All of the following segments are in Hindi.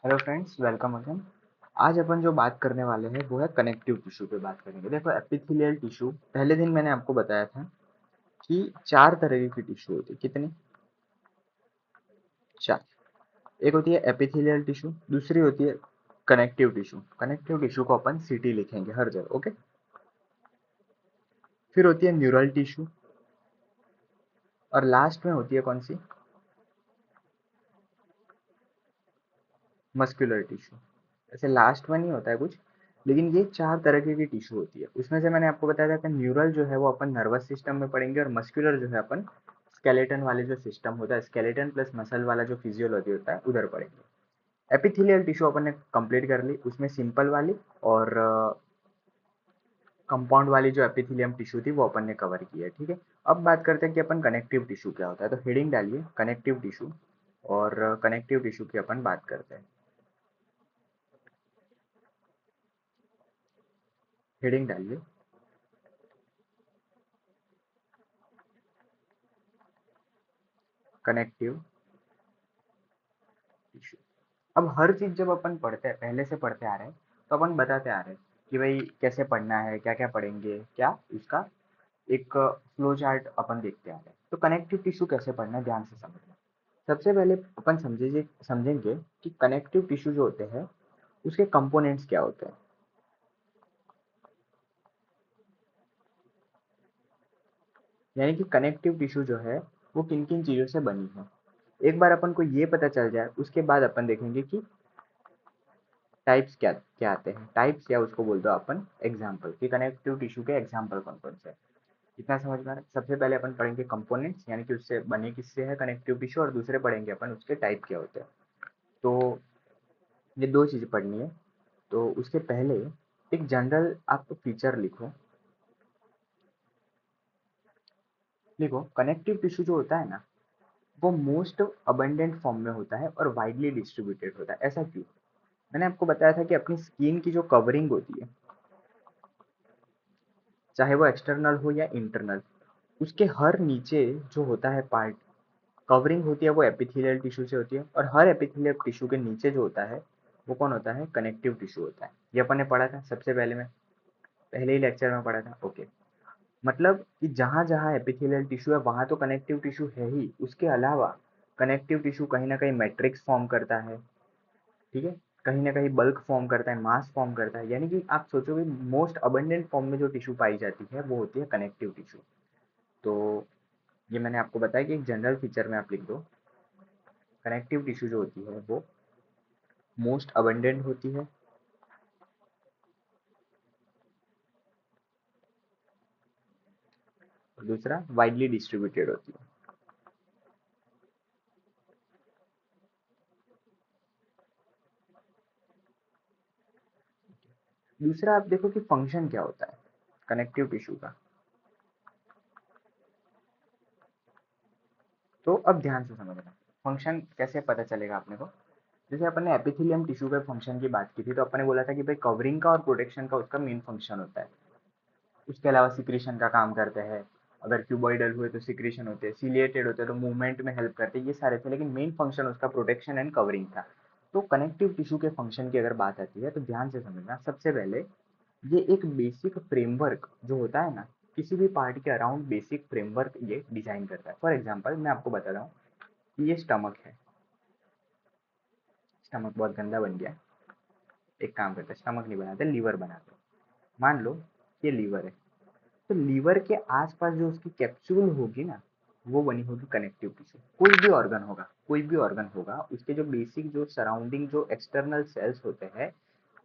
Hello friends, welcome again. आज अपन जो बात करने वाले हैं वो है कनेक्टिव टिश्यू पे बात करेंगे। देखो, एपिथेलियल टिश्यू पहले दिन मैंने आपको बताया था कि चार तरह की टिश्यू होती है। कितनी? चार। एक होती है एपिथेलियल टिश्यू, दूसरी होती है कनेक्टिव टिश्यू। कनेक्टिव टिश्यू को अपन सीटी लिखेंगे हर जगह, ओके। फिर होती है न्यूरल टिश्यू, और लास्ट में होती है कौन सी? Muscular tissue. ऐसे लास्ट में नहीं होता है कुछ, लेकिन ये चार तरह की टिश्यू होती है। उसमें से मैंने आपको बताया था कि न्यूरल जो है वो अपन नर्वस सिस्टम में पढ़ेंगे, और मस्कुलर जो है अपन स्केलेटन वाले जो सिस्टम होता है, स्केलेटन प्लस मसल वाला जो फिजियोलॉजी होता है उधर पढ़ेंगे। एपिथेलियल टिश्यू अपन ने कंप्लीट कर ली, उसमें सिंपल वाली और कंपाउंड वाली जो एपिथेलियम टिश्यू थी वो अपन ने कवर की है, ठीक है। अब बात करते हैं कि अपन कनेक्टिव टिश्यू क्या होता है, तो हेडिंग डालिए कनेक्टिव टिश्यू, और कनेक्टिव टिश्यू की अपन बात करते हैं। हेडिंग डालिए कनेक्टिव टिश्यू। अब हर चीज जब अपन पढ़ते हैं, पहले से पढ़ते आ रहे हैं, तो अपन बताते आ रहे हैं कि भाई कैसे पढ़ना है, क्या क्या पढ़ेंगे, क्या उसका एक फ्लो चार्ट अपन देखते आ रहे हैं। तो कनेक्टिव टिश्यू कैसे पढ़ना है, ध्यान से समझना। सबसे पहले अपन समझेंगे कि कनेक्टिव टिश्यू जो होते हैं उसके कंपोनेंट्स क्या होते हैं। यानी कि कनेक्टिव टिश्यू जो है वो किन किन चीजों से बनी है। एक बार अपन को ये पता चल जाए, उसके बाद अपन देखेंगे कि टाइप्स क्या क्या आते हैं। टाइप्स या उसको बोल दो अपन एग्जाम्पल, कि कनेक्टिव टिश्यू के एग्जाम्पल कौन कौन से हैं। इतना समझ में आ रहा है? सबसे पहले अपन पढ़ेंगे कंपोनेंट्स, यानी कि उससे बने किससे है कनेक्टिव टिश्यू, और दूसरे पढ़ेंगे अपन उसके टाइप क्या होते हैं। तो ये दो चीजें पढ़नी है। तो उसके पहले एक जनरल आप फीचर लिखो। लिखो, कनेक्टिव टिश्यू जो होता है ना, वो मोस्ट अबंडेंट फॉर्म में होता है और वाइडली डिस्ट्रीब्यूटेड होता है। ऐसा क्यों? मैंने आपको बताया था कि अपनी स्किन की जो कवरिंग होती है, चाहे वो एक्सटर्नल हो या इंटरनल, उसके हर नीचे जो होता है पार्ट, कवरिंग होती है, वो एपिथेलियल टिश्यू से होती है। और हर एपिथेलियल टिश्यू के नीचे जो होता है वो कौन होता है? कनेक्टिव टिश्यू होता है। ये अपन ने पढ़ा था सबसे पहले में, पहले ही लेक्चर में पढ़ा था, ओके। मतलब कि जहां जहां एपिथेलियल टिश्यू है वहां तो कनेक्टिव टिश्यू है ही, उसके अलावा कनेक्टिव टिश्यू कहीं ना कहीं मैट्रिक्स फॉर्म करता है, ठीक है। कहीं ना कहीं बल्क फॉर्म करता है, मास फॉर्म करता है। यानी कि आप सोचोगे मोस्ट अबंडेंट फॉर्म में जो टिश्यू पाई जाती है वो होती है कनेक्टिव टिश्यू। तो ये मैंने आपको बताया कि एक जनरल फीचर में आप लिख दो, कनेक्टिव टिश्यू जो होती है वो मोस्ट अबंडेंट होती है, और दूसरा वाइडली डिस्ट्रीब्यूटेड होती है। दूसरा आप देखो कि फंक्शन क्या होता है कनेक्टिव टिश्यू का। तो अब ध्यान से समझना, फंक्शन कैसे पता चलेगा अपने को। जैसे अपन ने एपिथेलियम टिश्यू के फंक्शन की बात की थी, तो अपन ने बोला था कि भाई कवरिंग का और प्रोटेक्शन का उसका मेन फंक्शन होता है। उसके अलावा सिक्रीशन का काम करते हैं। अगर क्यूबॉइडल हुए तो सिक्रीशन होते हैं, सिलिएटेड होते हैं तो मूवमेंट में हेल्प करते हैं, ये सारे थे। लेकिन मेन फंक्शन उसका प्रोटेक्शन एंड कवरिंग था। तो कनेक्टिव टिश्यू के फंक्शन की अगर बात आती है तो ध्यान से समझना। सबसे पहले ये एक बेसिक फ्रेमवर्क जो होता है ना, किसी भी पार्ट के अराउंड बेसिक फ्रेमवर्क ये डिजाइन करता है। फॉर एग्जाम्पल मैं आपको बता रहा हूँ कि ये स्टमक है। स्टमक बहुत गंदा बन गया। एक काम करते हैं, स्टमक नहीं बनाते, लीवर बनाते हैं। मान लो ये लीवर है, तो लीवर के आसपास जो उसकी कैप्सूल होगी ना, वो बनी होगी कनेक्टिव टिश्यू। कोई भी ऑर्गन होगा, कोई भी ऑर्गन होगा, उसके जो बेसिक जो सराउंडिंग जो एक्सटर्नल सेल्स होते हैं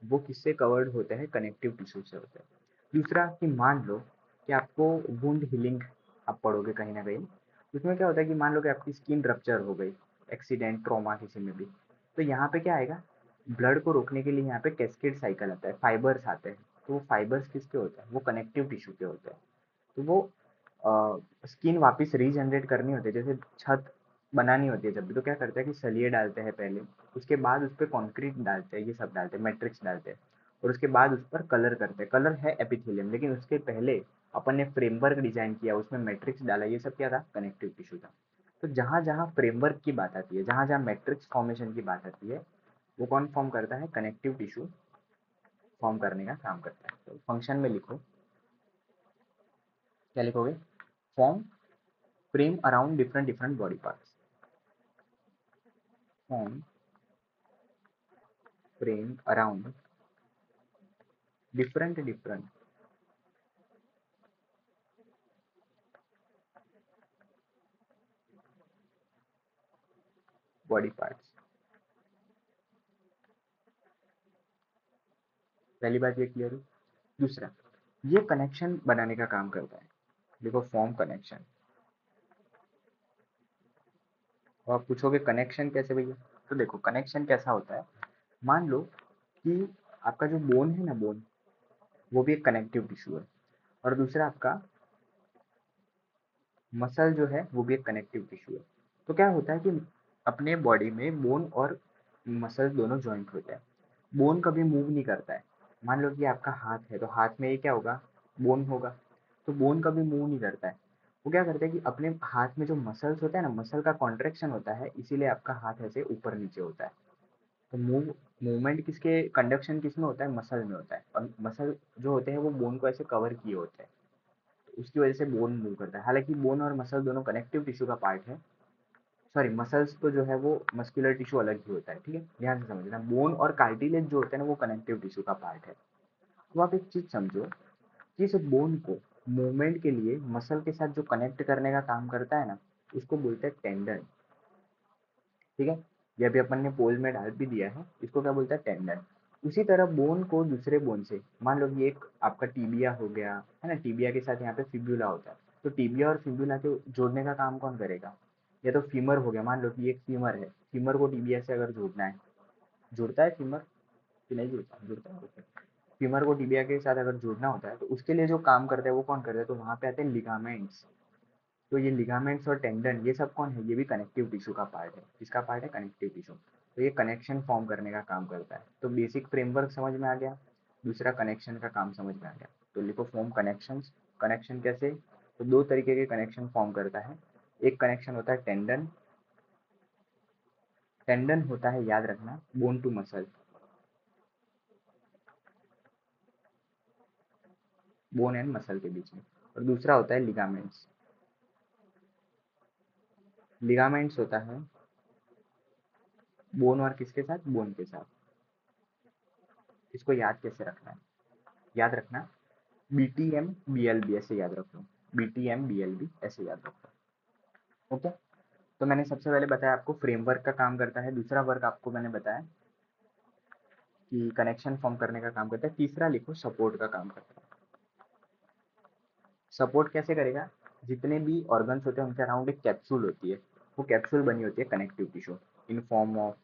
वो किससे कवर्ड होते हैं? कनेक्टिव टिश्यू से होते हैं। दूसरा कि मान लो कि आपको वुंड हीलिंग आप पढ़ोगे कहीं ना कहीं, उसमें क्या होता है कि मान लो कि आपकी स्किन रप्चर हो गई, एक्सीडेंट ट्रॉमा किसी में भी, तो यहाँ पे क्या आएगा? ब्लड को रोकने के लिए यहाँ पे कैस्केड साइकिल आता है, फाइबर्स आते हैं। तो वो फाइबर्स किसके होते हैं? वो कनेक्टिव टिश्यू के होते हैं। तो वो स्किन वापस रीजनरेट करनी होती है, जैसे छत बनानी होती है जब भी, तो क्या करते हैं कि सलिए डालते हैं पहले, उसके बाद उस पर कॉन्क्रीट डालते हैं, ये सब डालते हैं, मैट्रिक्स डालते हैं, और उसके बाद उस पर कलर करते हैं। कलर है एपिथेलियम, लेकिन उसके पहले अपन ने फ्रेमवर्क डिजाइन किया, उसमें मैट्रिक्स डाला, ये सब क्या था? कनेक्टिव टिश्यू था। तो जहां जहां फ्रेमवर्क की बात आती है, जहां जहां मैट्रिक्स फॉर्मेशन की बात आती है, वो कौन फॉर्म करता है? कनेक्टिव टिश्यू फॉर्म करने का काम करता है। तो फंक्शन में लिखो, क्या लिखोगे? Form frame around different different body parts, form frame around different different body parts. पहली बात ये क्लियर है। दूसरा, ये कनेक्शन बनाने का काम करता है। देखो फॉर्म कनेक्शन। तो आप पूछोगे कनेक्शन कैसे भैया? तो देखो कनेक्शन कैसा होता है, मान लो कि आपका जो बोन है ना, बोन, वो भी एक कनेक्टिव टिश्यू है, और दूसरा आपका मसल जो है वो भी एक कनेक्टिव टिश्यू है। तो क्या होता है कि अपने बॉडी में बोन और मसल दोनों जॉइंट होते हैं। बोन कभी मूव नहीं करता है। मान लो कि आपका हाथ है, तो हाथ में ये क्या होगा? बोन होगा। तो बोन कभी मूव नहीं करता है। वो क्या करता है कि अपने हाथ में जो मसल्स होता है ना, मसल का कॉन्ट्रेक्शन होता है, इसीलिए आपका हाथ ऐसे ऊपर नीचे होता है। तो मूवमेंट किसके, कंडक्शन किस में होता है? मसल में होता है। और मसल जो होते हैं वो बोन को ऐसे कवर किए होते हैं, तो उसकी वजह से बोन मूव करता है। हालांकि बोन और मसल दोनों कनेक्टिव टिश्यू का पार्ट है। सॉरी, मसल्स तो जो है वो मस्कुलर टिश्यू अलग ही होता है, ठीक है, ध्यान से समझना। बोन और कार्टिलेज जो होता है ना, वो कनेक्टिव टिश्यू का पार्ट है। तो आप एक चीज समझो कि इस बोन को मूवमेंट के लिए मसल के साथ जो कनेक्ट करने का काम करता है ना, उसको बोलते हैं टेंडन। ठीक है, ये अभी अपन ने पोल में डाल भी दिया है, इसको क्या बोलता है? टेंडन। उसी तरह बोन को दूसरे बोन से, मान लो कि एक आपका टीबिया हो गया है ना, टीबिया के साथ यहाँ पे फिब्यूला होता है, तो टीबिया और फिब्यूला के जोड़ने का काम कौन करेगा? या तो फीमर हो गया, मान लो कि एक फीमर है, फीमर को टीबिया से अगर जोड़ना है, जुड़ता है फीमर कि नहीं जुड़ता? जुड़ता है, ओके। फीमर को टिबिया के साथ अगर जोड़ना होता है, तो उसके लिए जो काम करता है वो कौन करता है? तो वहां पे आते हैं लिगामेंट्स। तो ये लिगामेंट्स और टेंडन, ये सब कौन है? ये भी कनेक्टिव टिश्यू का पार्ट है। किसका पार्ट है? Connective tissue. तो ये कनेक्शन फॉर्म करने का काम करता है। तो बेसिक फ्रेमवर्क समझ में आ गया, दूसरा कनेक्शन का काम समझ में आ गया। तो लिखो फॉर्म कनेक्शंस। कनेक्शन कैसे? तो दो तरीके के कनेक्शन फॉर्म करता है। एक कनेक्शन होता है टेंडन। टेंडन होता है, याद रखना, bone to muscle, bone and muscle के बीच में। और दूसरा होता है लिगामेंट्स। लिगामेंट्स होता है बोन और किसके साथ? बोन के साथ। इसको याद कैसे रखना है? याद रखना, B T M B L B ऐसे याद रखो, B T M B L B ऐसे याद रखो। ओके। तो मैंने सबसे पहले बताया आपको फ्रेमवर्क का काम करता है। दूसरा वर्क आपको मैंने बताया कि कनेक्शन फॉर्म करने का काम करता है। तीसरा लिखो सपोर्ट का काम करता है। सपोर्ट कैसे करेगा? जितने भी ऑर्गन्स होते हैं उनके अराउंड एक कैप्सूल होती है, वो कैप्सूल बनी होती है connective tissue in form of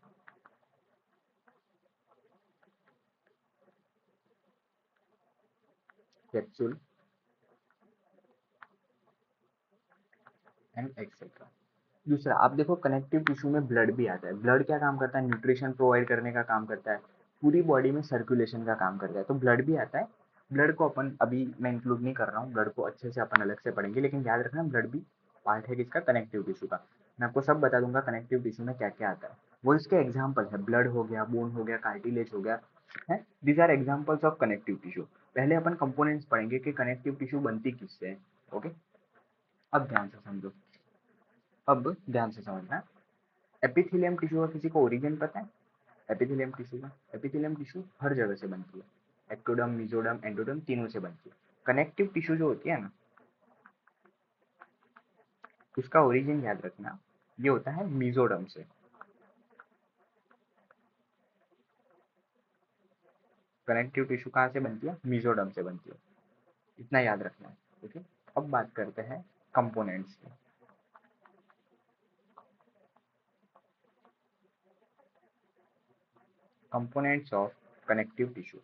capsule and etcetera. दूसरा, आप देखो कनेक्टिव टिश्यू में ब्लड भी आता है। ब्लड क्या काम करता है? न्यूट्रिशन प्रोवाइड करने का काम करता है, पूरी बॉडी में सर्कुलेशन का काम करता है। तो ब्लड भी आता है। ब्लड को अपन अभी मैं इंक्लूड नहीं कर रहा हूँ, ब्लड को अच्छे से अपन अलग से पढ़ेंगे, लेकिन याद रखना ब्लड भी पार्ट है किसका? कनेक्टिव टिश्यू का। मैं आपको सब बता दूंगा कनेक्टिव टिश्यू में क्या क्या आता है। वो इसके एग्जाम्पल है, ब्लड हो गया, बोन हो गया, कार्टिलेज हो गया, है। These are examples of connective tissue. पहले अपन कंपोनेंट्स पढ़ेंगे कि कनेक्टिव टिश्यू बनती किससे है। ओके, अब ध्यान से समझो, अब ध्यान से समझना। एपिथेलियम टिश्यू का किसी को ओरिजिन पता है? एपिथेलियम टिश्यू का, एपिथेलियम टिश्यू हर जगह से बनती है, एक्टोडर्म, मेसोडर्म, एंडोडर्म, तीनों से बनती है। कनेक्टिव टिश्यू जो होती है ना, उसका ओरिजिन याद रखना, ये होता है मेसोडर्म से। कनेक्टिव टिश्यू कहाँ से बनती है? मेसोडर्म से बनती है, इतना याद रखना है। ओके, अब बात करते हैं कंपोनेंट्स की। Components of connective tissue.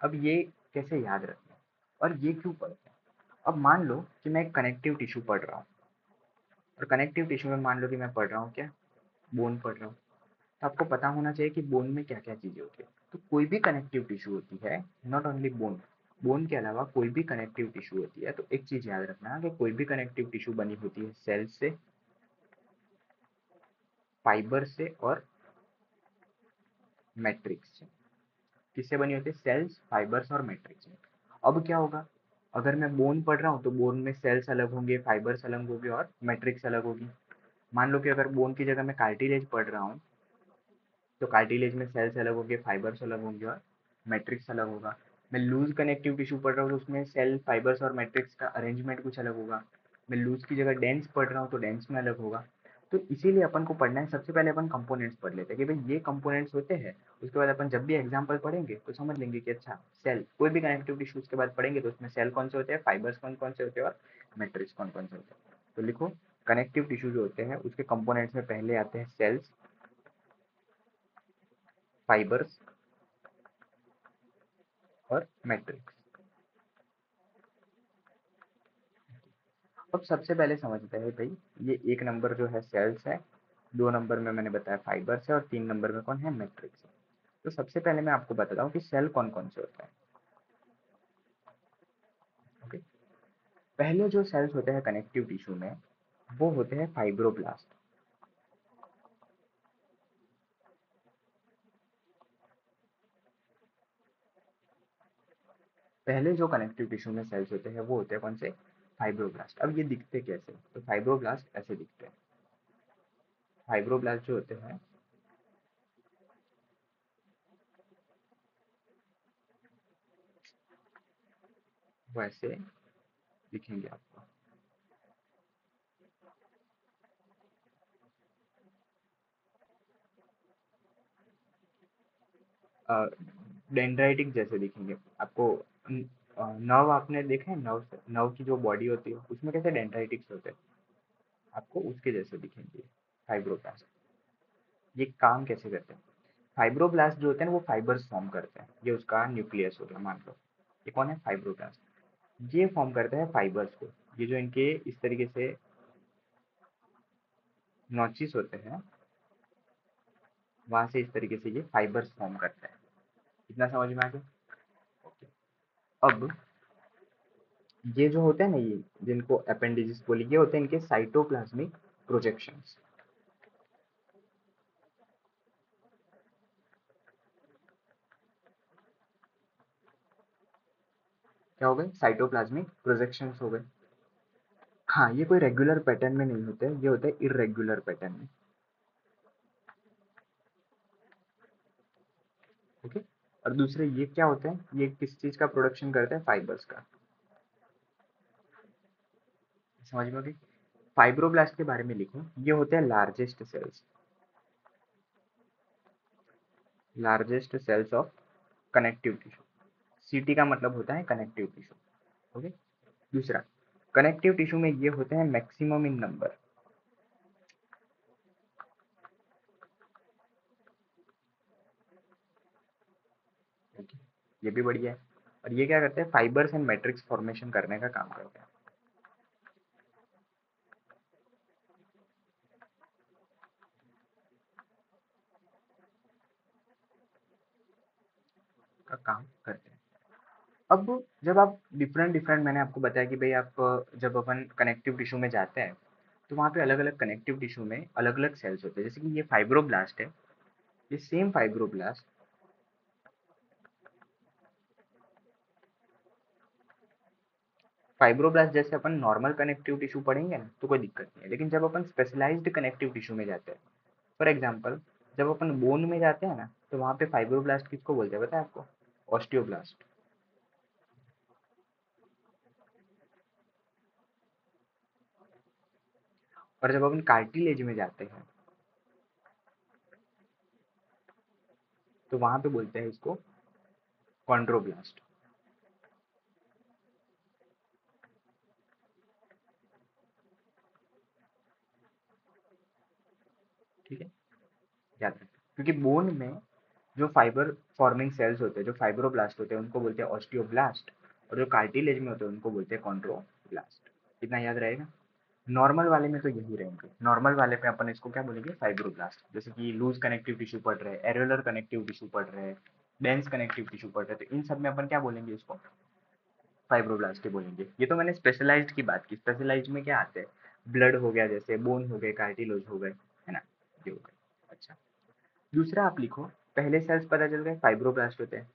अब ये कैसे याद रखना है और ये क्यों पढ़ते हैं? अब मान लो कि मैं एक कनेक्टिव टिश्यू पढ़ रहा हूँ, और कनेक्टिव टिश्यू में मान लो कि मैं पढ़ रहा हूँ क्या? बोन पढ़ रहा हूँ। तो आपको पता होना चाहिए कि बोन में क्या क्या चीजें होती है। तो कोई भी कनेक्टिव टिश्यू होती है, नॉट ओनली बोन, बोन के अलावा कोई भी कनेक्टिव टिश्यू होती है, तो एक चीज याद रखना कि कोई भी कनेक्टिव टिश्यू बनी होती है सेल से, फाइबर से और मैट्रिक्स से। किससे बनी होती है? सेल्स, फाइबर्स और मैट्रिक्स में। अब क्या होगा, अगर मैं बोन पढ़ रहा हूँ तो बोन में सेल्स अलग होंगे, फाइबर्स अलग होंगे और मैट्रिक्स अलग होगी। मान लो कि अगर बोन की जगह मैं कार्टिलेज पढ़ रहा हूँ तो कार्टिलेज में सेल्स अलग होंगे, फाइबर्स अलग होंगे और मैट्रिक्स अलग होगा। मैं लूज कनेक्टिव टिश्यू पढ़ रहा हूँ तो उसमें सेल, फाइबर्स और मैट्रिक्स का अरेंजमेंट कुछ अलग होगा। मैं लूज की जगह डेंस पढ़ रहा हूँ तो डेंस में अलग होगा। तो इसीलिए अपन को पढ़ना है, सबसे पहले अपन कंपोनेंट्स पढ़ लेते हैं कि भाई ये कंपोनेंट्स होते हैं। उसके बाद अपन जब भी एग्जाम्पल पढ़ेंगे तो समझ लेंगे कि अच्छा सेल, कोई भी कनेक्टिव टिश्यू के बाद पढ़ेंगे तो उसमें सेल कौन से होते हैं, फाइबर्स कौन कौन से होते हैं और मैट्रिक्स कौन कौन से होते हैं। तो लिखो, कनेक्टिव टिश्यू जो होते हैं उसके कंपोनेंट्स में पहले आते हैं सेल्स, फाइबर्स और मैट्रिक्स। अब सबसे पहले समझते हैं भाई, ये एक नंबर जो है सेल्स है, दो नंबर में मैंने बताया फाइबर्स है और तीन नंबर में कौन है, मैट्रिक्स है। तो सबसे पहले मैं आपको बताता हूँ कि सेल कौन कौन से होता है। ओके, पहले जो सेल्स होते हैं कनेक्टिव टिश्यू में वो होते हैं फाइब्रोब्लास्ट। पहले जो कनेक्टिव टिश्यू में सेल्स होते हैं वो होते हैं कौन से, फाइब्रोब्लास्ट। अब ये दिखते कैसे, तो फाइब्रोब्लास्ट ऐसे दिखते हैं। फाइब्रोब्लास्ट जो होते हैं वैसे दिखेंगे आपको। डेंड्राइटिक जैसे दिखेंगे आपको। नर्व आपने देखे हैं, नर्व, नर्व की जो बॉडी होती है उसमें कैसे डेंड्राइटिक्स होते हैं, आपको उसके जैसे दिखेंगे फाइब्रोब्लास्ट। ये काम कैसे करते हैं, फाइब्रोब्लास्ट जो होते हैं ना वो फाइबर्स फॉर्म करते हैं। ये उसका न्यूक्लियस हो गया मान लो। ये कौन है, फाइब्रोब्लास्ट। ये फॉर्म करते हैं फाइबर्स को। ये जो इनके इस तरीके से नॉचिस होते हैं वहां से इस तरीके से ये फाइबर्स फॉर्म करते हैं। इतना समझ में आ गया। ओके, अब ये जो होते हैं ना, ये जिनको अपेंडिजेस बोली, ये होते हैं इनके साइटोप्लाज्मिक प्रोजेक्शंस। क्या हो गए, साइटोप्लाज्मिक प्रोजेक्शंस हो गए। हाँ, ये कोई रेगुलर पैटर्न में नहीं होते, ये होते हैं इरेगुलर पैटर्न में। ओके, और दूसरे ये क्या होते हैं, ये किस चीज का प्रोडक्शन करते हैं, फाइबर्स का। समझ में आ गई। फाइब्रोब्लास्ट के बारे में लिखो, ये होते हैं largest cells, largest cells of connective tissue. CT का मतलब होता है कनेक्टिव टिश्यू। ओके, दूसरा, कनेक्टिव टिश्यू में ये होते हैं मैक्सिमम इन नंबर। ओके, ये भी बढ़िया है। और ये क्या करते हैं, फाइबर्स एंड मैट्रिक्स फॉर्मेशन करने का काम करते हैं। का काम करते हैं। अब जब आप डिफरेंट डिफरेंट, मैंने आपको बताया कि भाई आप जब अपन कनेक्टिव टिश्यू में जाते हैं तो वहाँ पे अलग अलग कनेक्टिव टिश्यू में अलग अलग सेल्स होते हैं। जैसे कि ये फाइब्रोब्लास्ट है, ये सेम फाइब्रोब्लास्ट, फाइब्रोब्लास्ट जैसे अपन नॉर्मल कनेक्टिव टिश्यू पढ़ेंगे ना तो कोई दिक्कत नहीं है। लेकिन जब अपन स्पेशलाइज्ड कनेक्टिव टिश्यू में जाते हैं, फॉर एग्जाम्पल जब अपन बोन में जाते हैं ना तो वहाँ पे फाइब्रोब्लास्ट किसको बोलते हैं पता है आपको, ऑस्टियोब्लास्ट। और जब अपन कार्टिलेज में जाते हैं तो वहाँ पे बोलते हैं इसको कॉन्ड्रोब्लास्ट। ठीक है, याद रखें, क्योंकि बोन में जो फाइबर फॉर्मिंग सेल्स होते हैं, जो फाइब्रोब्लास्ट होते हैं, उनको बोलते हैं ऑस्टियोब्लास्ट। और जो कार्टिलेज में होते हैं उनको बोलते हैं कॉन्ड्रोब्लास्ट। इतना याद रहेगा। नॉर्मल वाले में तो यही रहेंगे, नॉर्मल वाले पे अपन इसको क्या बोलेंगे, फाइब्रोब्लास्ट। जैसे कि लूज कनेक्टिव टिश्यू पढ़ रहे हैं, एरियोलर कनेक्टिव टिश्यू पढ़ रहे हैं, डेंस कनेक्टिव टिश्यू पढ़ रहे हैं, तो इन सब में अपन क्या बोलेंगे इसको, फाइब्रोब्लास्ट ही बोलेंगे। ये तो मैंने स्पेशलाइज्ड की बात की। स्पेशलाइज्ड में क्या आते हैं? ब्लड हो गया, जैसे बोन हो गए, कार्टिलेज हो गए, है ना, ये हो गए। अच्छा, दूसरा आप लिखो, पहले सेल्स पता चल गए फाइब्रोब्लास्ट होते हैं।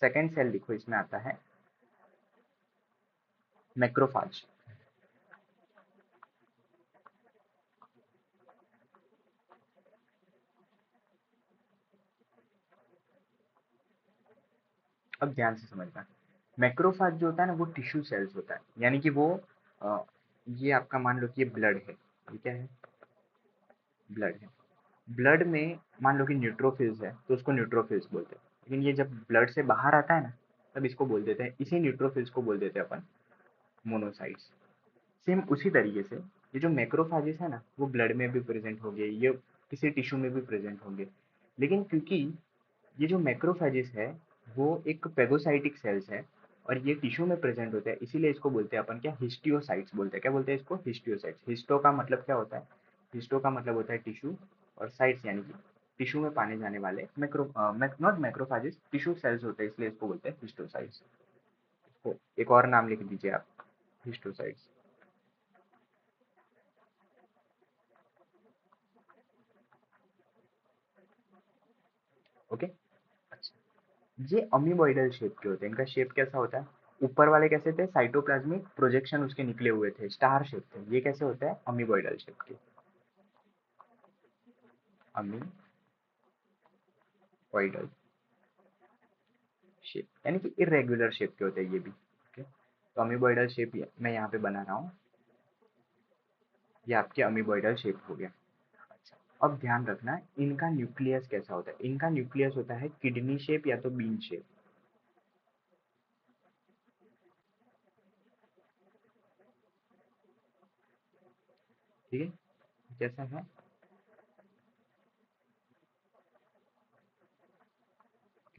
सेकेंड सेल लिखो, इसमें आता है मैक्रोफाज। अब ध्यान से समझना, मैक्रोफाज जो होता है ना वो टिश्यू सेल्स होता है, यानी कि वो अ, ये आपका मान लो कि ये ब्लड है, ये क्या है? ब्लड है। ब्लड में मान लो कि न्यूट्रोफिल्स है तो उसको न्यूट्रोफिल्स बोलते हैं, लेकिन ये जब ब्लड से बाहर आता है ना तब इसको बोल देते हैं, इसी न्यूट्रोफिल्स को बोल देते हैं अपन मोनोसाइट्स। सेम उसी तरीके से ये जो मैक्रोफाजेस है ना वो ब्लड में भी प्रेजेंट होंगे, ये किसी टिश्यू में भी प्रेजेंट होंगे, लेकिन क्योंकि ये जो मैक्रोफेजेस है वो एक पेगोसाइटिक सेल्स है और ये टिश्यू में प्रेजेंट होते हैं, इसीलिए इसको बोलते हैं अपन क्या, हिस्टियोसाइट्स बोलते हैं। क्या बोलते हैं इसको? हिस्टियोसाइट्स। हिस्टो का मतलब क्या होता है? हिस्टो का मतलब होता है टिश्यू, और साइट्स यानी कि टिश्यू में पाने जाने वाले नॉट मैक्रोफेजेस, टिश्यू सेल्स होते हैं, इसलिए इसको बोलते हैं हिस्टोसाइट्स। इसको एक और नाम लिख दीजिए आप, हिस्टोसाइट्स। ओके। अच्छा, ये अमीबॉइडल शेप के होते हैं। इनका शेप कैसा होता है? ऊपर वाले कैसे थे? साइटोप्लाज्मिक प्रोजेक्शन उसके निकले हुए थे, स्टार शेप थे। ये कैसे होता है? अमीबॉइडल शेप के। अमीबॉइडल शेप यानी कि इरेगुलर शेप के होते हैं ये भी। ओके, तो अमीबॉइडल शेप मैं यहाँ पे बना रहा हूँ, ये आपके अमीबॉइडल शेप हो गया। अच्छा, अब ध्यान रखना इनका न्यूक्लियस कैसा होता है। इनका न्यूक्लियस होता है किडनी शेप या तो बीन शेप। ठीक है, कैसा है?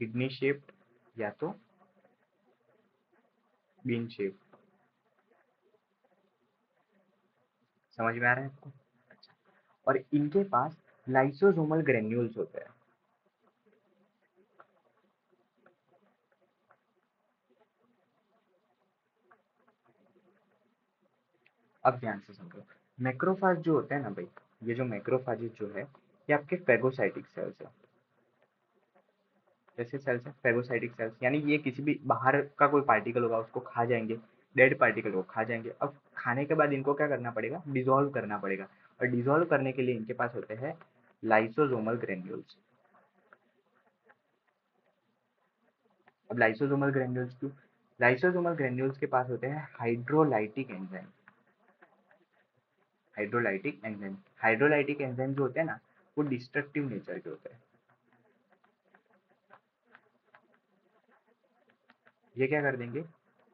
किडनी शेप या तो बीन शेप। समझ में आ रहा है आपको? अच्छा, और इनके पास लाइसोसोमल ग्रेन्यूल्स होते हैं। अब ध्यान से समझो, मैक्रोफाज जो होते हैं ना भाई, ये जो मैक्रोफाजेस जो है ये आपके फेगोसाइटिक सेल्स है। जैसे सेल्स है फेगोसाइटिक सेल्स, यानी ये किसी भी बाहर का कोई पार्टिकल होगा उसको खा जाएंगे, डेड पार्टिकल को खा जाएंगे। अब खाने के बाद इनको क्या करना पड़ेगा? डिसॉल्व करना पड़ेगा, और डिसॉल्व करने के लिए इनके पास होते हैं लाइसोसोमल ग्रेन्यूल्स। अब लाइसोसोमल ग्रेन्यूल्स क्यों? लाइसोसोमल ग्रेन्यूल्स के पास होते हैं हाइड्रोलाइटिक एंजाइम। हाइड्रोलाइटिक एंजाइम जो होते हैं ना वो डिस्ट्रक्टिव नेचर के होते हैं। ये क्या कर देंगे?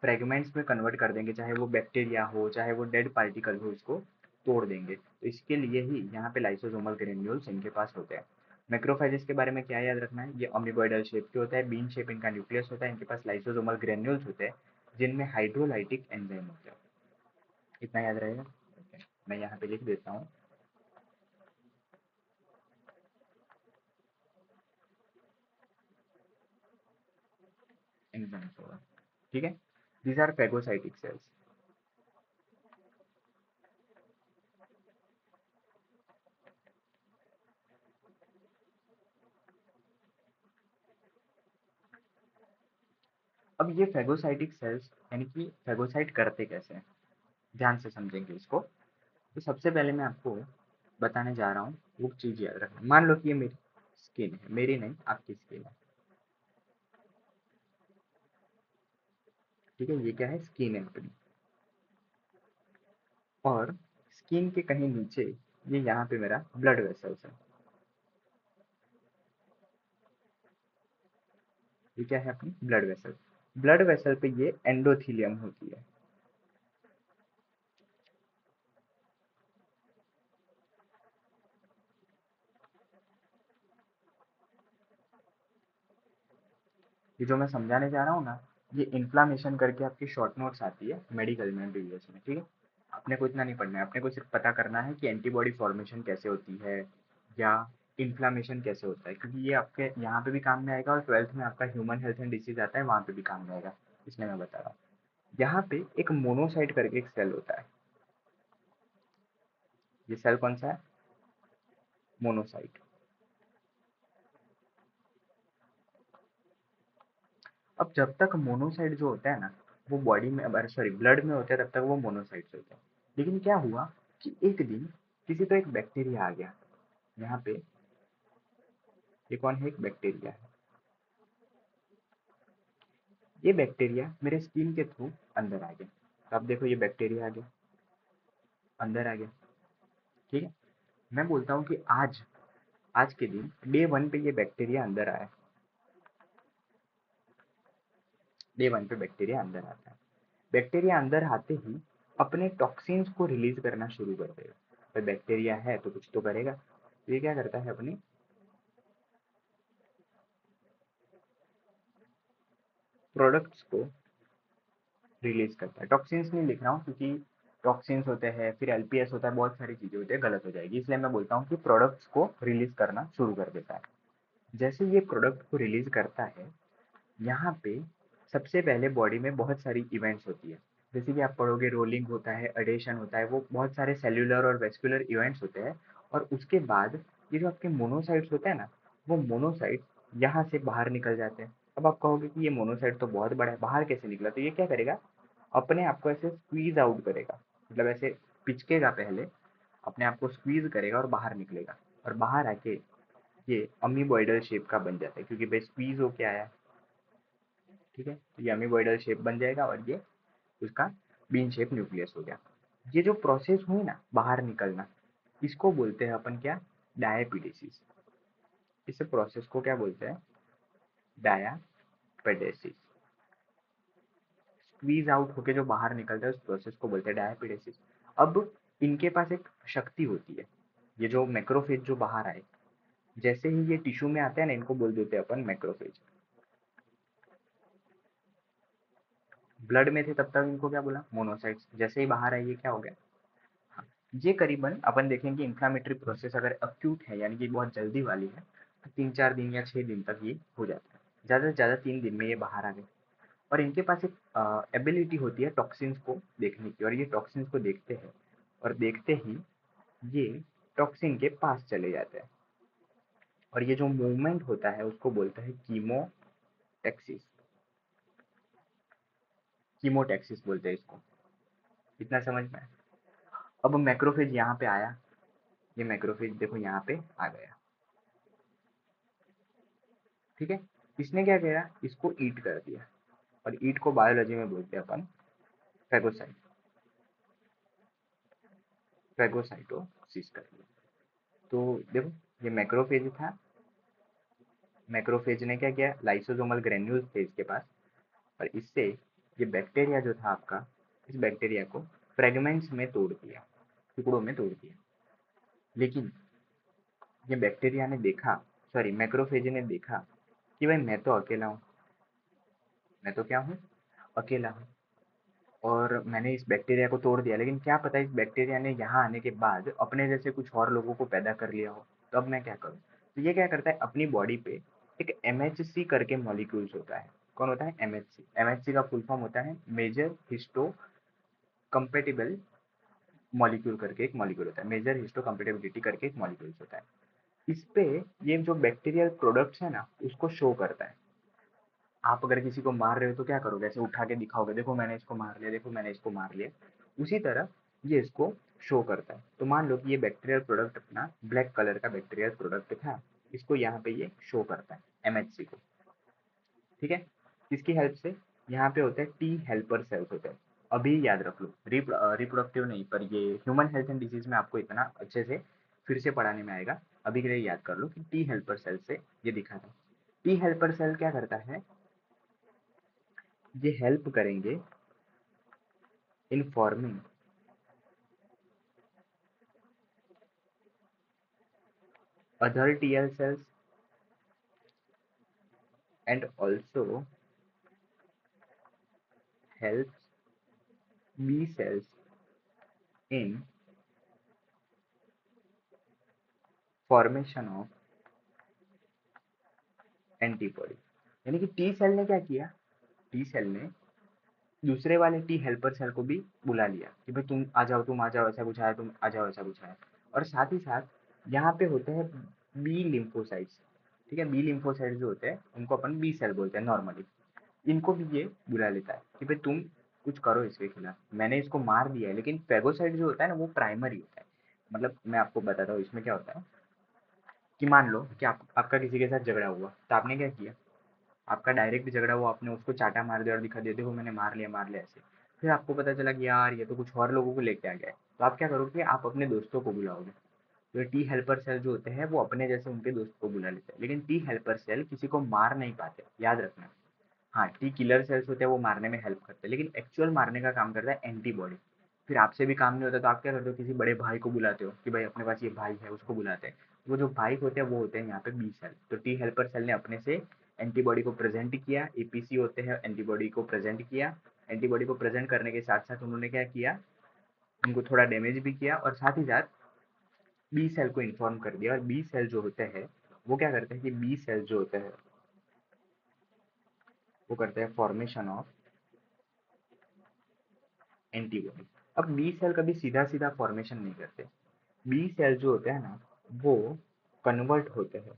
फ्रेगमेंट्स में कन्वर्ट कर देंगे, चाहे वो बैक्टीरिया हो चाहे वो डेड पार्टिकल हो, इसको तोड़ देंगे। तो इसके लिए ही यहाँ पे लाइसोसोमल ग्रेन्यूल्स इनके पास होते हैं। मैक्रोफेजेस के बारे में क्या याद रखना है? ये अमीबॉइडल शेप के होता है, बीन शेप इनका न्यूक्लियस होता है, इनके पास लाइसोसोमल ग्रेन्यूल्स होते हैं जिनमें हाइड्रोलाइटिक एंजाइम होते हैं। इतना याद रहेगा? Okay, मैं यहाँ पे लिख देता हूँ एंजाइम्स होगा। ठीक है, दीज आर फेगोसाइटिक सेल्स। अब ये फेगोसाइटिक सेल्स यानी कि फेगोसाइट करते कैसे हैं, ध्यान से समझेंगे इसको। तो सबसे पहले मैं आपको बताने जा रहा हूँ, वो चीज़ याद रखना। मान लो कि ये मेरी स्किन है, मेरी नहीं आपकी स्किन है। ठीक है, ये क्या है? स्किन है अपनी। और स्किन के कहीं नीचे ये यहाँ पे मेरा ब्लड वेसल्स है। ये क्या है? अपनी ब्लड वेसल। ब्लड वेसल पे ये एंडोथीलियम होती है। ये जो मैं समझाने जा रहा हूँ ना, ये इन्फ्लामेशन करके आपकी शॉर्ट नोट्स आती है मेडिकल में, बीएस में। ठीक है, अपने को इतना नहीं पढ़ना है, अपने को सिर्फ पता करना है कि एंटीबॉडी फॉर्मेशन कैसे होती है या इन्फ्लामेशन कैसे होता है, क्योंकि ये आपके यहाँ पे भी काम में आएगा और ट्वेल्थ में आपका ह्यूमन हेल्थ एंड डिसीज आता है वहाँ पे भी काम में आएगा, इसलिए मैं बता रहा हूँ। यहाँ पे एक मोनोसाइट करके एक सेल होता है। ये सेल कौन सा है? मोनोसाइट। अब जब तक मोनोसाइट जो होता है ना, वो बॉडी में, सॉरी ब्लड में होता है, तब तक वो मोनोसाइट्स होते हैं। लेकिन क्या हुआ कि एक दिन किसी को एक बैक्टीरिया आ गया यहाँ पे। ये कौन है? एक बैक्टीरिया है। ये बैक्टीरिया मेरे स्किन के थ्रू अंदर आ गया। तो अब देखो, ये बैक्टीरिया आ गया, अंदर आ गया। ठीक है, मैं बोलता हूँ कि आज के दिन डे वन पे ये बैक्टीरिया अंदर आया। डे वन पे बैक्टीरिया अंदर आता है। बैक्टीरिया अंदर आते ही अपने टॉक्सिन्स को रिलीज करना शुरू कर देगा। तो बैक्टीरिया है तो कुछ तो करेगा। तो ये क्या करता है? अपने प्रोडक्ट्स को रिलीज करता है। टॉक्सिन्स नहीं लिख रहा हूँ क्योंकि टॉक्सिन्स होते हैं, फिर एलपीएस होता है, बहुत सारी चीजें होती है, गलत हो जाएगी, इसलिए मैं बोलता हूँ कि प्रोडक्ट्स को रिलीज करना शुरू कर देता है। जैसे ये प्रोडक्ट को रिलीज करता है, यहाँ पे सबसे पहले बॉडी में बहुत सारी इवेंट्स होती है। जैसे कि आप पढ़ोगे, रोलिंग होता है, अडेशन होता है, वो बहुत सारे सेल्यूलर और वेस्कुलर इवेंट्स होते हैं। और उसके बाद ये जो आपके मोनोसाइट्स होते हैं ना, वो मोनोसाइट्स यहाँ से बाहर निकल जाते हैं। अब आप कहोगे कि ये मोनोसाइट तो बहुत बड़ा है, बाहर कैसे निकला? तो ये क्या करेगा? अपने आप को ऐसे स्क्वीज आउट करेगा, मतलब ऐसे पिचकेगा पहले, अपने आप को स्क्वीज करेगा और बाहर निकलेगा। और बाहर आके ये अमीबॉइडल शेप का बन जाता है, क्योंकि भाई स्क्वीज होके आया। ठीक है, तो ये अमीबॉइडल शेप बन जाएगा और ये उसका बीन शेप न्यूक्लियस हो गया। ये जो प्रोसेस हुई ना बाहर निकलना, इसको बोलते हैं अपन क्या? डायापीडेसिस। इस प्रोसेस को क्या बोलते हैं? डायापेडेसिस। स्क्वीज आउट होके जो बाहर निकलता है, उस प्रोसेस को बोलते हैं डायापीडेसिस। अब इनके पास एक शक्ति होती है। ये जो मैक्रोफेज जो बाहर आए, जैसे ही ये टिश्यू में आते हैं ना, इनको बोल देते हैं अपन मैक्रोफेज। ब्लड में थे तब तक इनको क्या बोला? मोनोसाइट्स। जैसे ही बाहर आई, ये क्या हो गया? हाँ, ये करीबन अपन देखेंगे इंफ्लामेटरी प्रोसेस अगर अक्यूट है, यानी कि बहुत जल्दी वाली है, तो 3-4 दिन या 6 दिन तक ये हो जाता है। ज़्यादा से ज़्यादा 3 दिन में ये बाहर आ गए। और इनके पास एक एबिलिटी होती है टॉक्सिन्स को देखने की, और ये टॉक्सिन्स को देखते हैं, और देखते ही ये टॉक्सिन के पास चले जाते हैं। और ये जो मूवमेंट होता है उसको बोलते हैं कीमोटैक्सिस। कीमोटैक्सिस बोलते हैं इसको। इतना समझ में आया? अब मैक्रोफेज यहाँ पे आया। ये मैक्रोफेज देखो यहाँ पे आ गया। ठीक है, इसने क्या किया? इसको ईट कर दिया। और ईट को बायोलॉजी में बोलते हैं अपन फैगोसाइट। फैगोसाइटोसिस कर दिया। तो देखो, ये मैक्रोफेज था। मैक्रोफेज ने क्या किया? लाइसोसोमल ग्रेन्यूल्स थे इसके पास, और इससे ये बैक्टीरिया जो था आपका, इस बैक्टीरिया को फ्रेगमेंट्स में तोड़ दिया, टुकड़ों में तोड़ दिया। लेकिन ये बैक्टीरिया ने देखा, सॉरी मैक्रोफेज ने देखा कि भाई मैं तो अकेला हूँ, मैं तो क्या हूँ? अकेला हूँ। और मैंने इस बैक्टीरिया को तोड़ दिया, लेकिन क्या पता इस बैक्टीरिया ने यहाँ आने के बाद अपने जैसे कुछ और लोगों को पैदा कर लिया हो, तो अब मैं क्या करूँ? तो ये क्या करता है? अपनी बॉडी पे एक एमएचसी करके मॉलिक्यूल्स होता है। कौन होता है? एमएचसी। एमएचसी का फुल फॉर्म होता है मेजर हिस्टो कंपेटिबल मॉलिक्यूल करके एक मॉलिक्यूल होता है। मेजर हिस्टो कंपेटिबिलिटी करके एक मॉलिक्यूल होता है। इस पे ये जो बैक्टीरियल प्रोडक्ट्स है ना, उसको शो करता है। आप अगर किसी को मार रहे हो तो क्या करोगे? ऐसे उठा के दिखाओगे, देखो मैंने इसको मार लिया, देखो मैंने इसको मार लिया। उसी तरह ये इसको शो करता है। तो मान लो कि ये बैक्टीरियल प्रोडक्ट अपना ब्लैक कलर का बैक्टीरियल प्रोडक्ट था, इसको यहाँ पे ये शो करता है, एमएचसी को। ठीक है, किसकी हेल्प से? यहाँ पे होते हैं टी हेल्पर सेल्स होते हैं। अभी याद रख लो, रिप्रोडक्टिव नहीं, पर ये ह्यूमन हेल्थ एंड डिजीज में आपको इतना अच्छे से फिर से पढ़ाने में आएगा। अभी के लिए याद कर लो कि टी हेल्पर सेल से ये दिखा था। टी हेल्पर सेल क्या करता है? ये हेल्प करेंगे in forming other TL cells and also helps B cells in formation of antibody. यानी कि टी सेल ने क्या किया? टी सेल ने दूसरे वाले टी हेल्पर सेल को भी बुला लिया कि भाई तुम आ जाओ, ऐसा कुछ आया, तुम आ जाओ, ऐसा कुछ आया। और साथ ही साथ यहाँ पे होते हैं बी लिम्फोसाइट्स। ठीक है, बी लिम्फोसाइट्स जो होते हैं उनको अपन बी सेल बोलते हैं नॉर्मली। इनको भी ये बुला लेता है कि भाई तुम कुछ करो इसके खिलाफ, मैंने इसको मार दिया है। लेकिन फेगोसाइट जो होता है ना वो प्राइमरी होता है। मतलब मैं आपको बताता हूँ इसमें क्या होता है कि मान लो कि आपका किसी के साथ झगड़ा हुआ, तो आपने क्या किया, आपका डायरेक्ट झगड़ा हुआ, आपने उसको चाटा मार दिया और दिखा दिया देखो मैंने मार लिया ऐसे। फिर आपको पता चला कि यार ये तो कुछ और लोगों को लेके आ गया है, तो आप क्या करोगे, आप अपने दोस्तों को बुलाओगे। तो टी हेल्पर सेल जो होते हैं वो अपने जैसे उनके दोस्त को बुला लेते हैं, लेकिन टी हेल्पर सेल किसी को मार नहीं पाते, याद रखना। हाँ, टी किलर सेल्स होते हैं वो मारने में हेल्प करते हैं, लेकिन एक्चुअल मारने का काम करता है एंटीबॉडी। फिर आपसे भी काम नहीं होता तो आप क्या करते हो, किसी बड़े भाई को बुलाते हो कि भाई अपने पास ये भाई है, उसको बुलाते हैं। वो जो भाई होते हैं वो होते हैं यहाँ पे बी सेल। तो टी हेल्पर सेल ने अपने से एंटीबॉडी को प्रेजेंट किया, एपीसी होते हैं, एंटीबॉडी को प्रेजेंट किया। एंटीबॉडी को प्रेजेंट करने के साथ साथ उन्होंने क्या किया, उनको थोड़ा डैमेज भी किया, और साथ ही साथ बी सेल को इन्फॉर्म कर दिया। और बी सेल जो होते हैं वो क्या करते हैं कि बी सेल जो होते हैं वो करते हैं फॉर्मेशन ऑफ एंटीबॉडी। अब बी सेल कभी सीधा सीधा फॉर्मेशन नहीं करते। बी सेल जो होते हैं ना वो कन्वर्ट होते हैं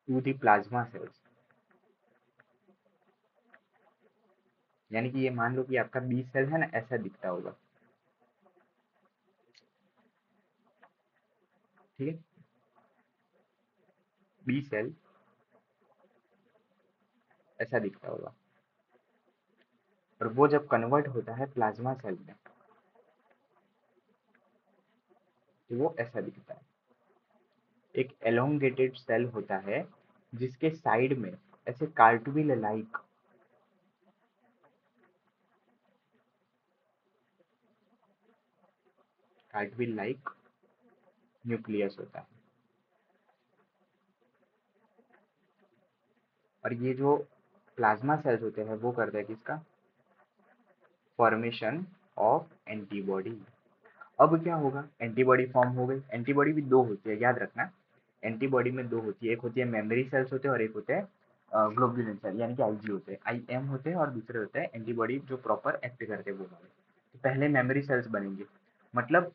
टू दी प्लाज्मा सेल्स। यानी कि ये मान लो कि आपका बी सेल है ना, ऐसा दिखता होगा। ठीक है, बी सेल ऐसा दिखता होगा, और वो जब कन्वर्ट होता है प्लाज्मा सेल में तो वो ऐसा दिखता है। एक एलोंगेटेड सेल होता है जिसके साइड में ऐसे कार्टविल लाइक, कार्टविल लाइक न्यूक्लियस होता है। और ये जो प्लाज्मा सेल्स होते हैं वो करते हैं किसका, फॉर्मेशन ऑफ एंटीबॉडी। अब क्या होगा, एंटीबॉडी फॉर्म हो गई। एंटीबॉडी भी दो होती है, याद रखना। एंटीबॉडी में दो होती है, एक होती है मेमोरी सेल्स होते हैं और एक होते हैं ग्लोब्युलिन सेल, यानी कि आईजी होते हैं, आईएम होते हैं, और दूसरे होते हैं एंटीबॉडी जो प्रॉपर एक्ट करते हैं वो वाले। तो पहले मेमोरी सेल्स बनेंगे। मतलब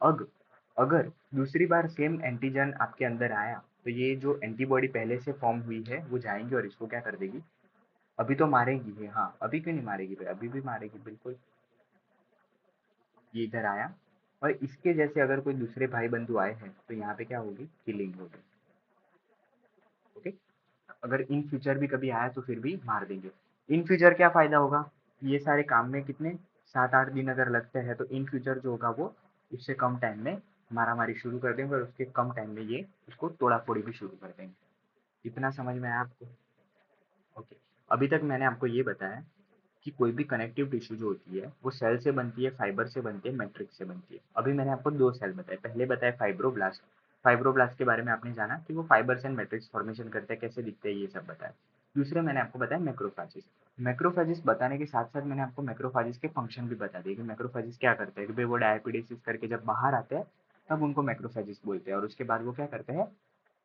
अगर दूसरी बार सेम एंटीजन आपके अंदर आया तो ये जो एंटीबॉडी पहले से फॉर्म हुई है वो जाएंगी और इसको क्या कर देगी, अभी तो मारेगी ही, हाँ अभी क्यों नहीं मारेगी भाई, अभी भी मारेगी बिल्कुल। ये इधर आया, और इसके जैसे अगर कोई दूसरे भाई बंधु आए हैं तो यहाँ पे क्या होगी, किलिंग होगी। ओके, अगर इन फ्यूचर भी कभी आया तो फिर भी मार देंगे। इन फ्यूचर क्या फायदा होगा, ये सारे काम में कितने 7-8 दिन अगर लगते हैं तो इन फ्यूचर जो होगा वो उससे कम टाइम में मारा मारी शुरू कर देंगे, और उसके कम टाइम में ये उसको तोड़ा फोड़ी भी शुरू कर देंगे। इतना समझ में आया आपको? ओके, अभी तक मैंने आपको ये बताया कि कोई भी कनेक्टिव टिश्यू जो होती है वो सेल से बनती है, फाइबर से बनती है, मैट्रिक्स से बनती है। अभी मैंने आपको दो सेल बताए, पहले बताया फाइब्रोब्लास्ट। फाइब्रोब्लास्ट के बारे में आपने जाना कि वो फाइबर्स एंड मैट्रिक्स फॉर्मेशन करते हैं, कैसे दिखते हैं, ये सब बताया। दूसरे मैंने आपको बताया मैक्रोफाजिस। मैक्रोफाजिस बताने के साथ साथ मैंने आपको मैक्रोफाजिस के फंक्शन भी बता दिए कि मैक्रोफाजिस क्या करते हैं, कि भाई वो डायपिडेसिस करके जब बाहर आते हैं तब उनको मैक्रोफेजिस बोलते हैं, और उसके बाद वो क्या करते हैं,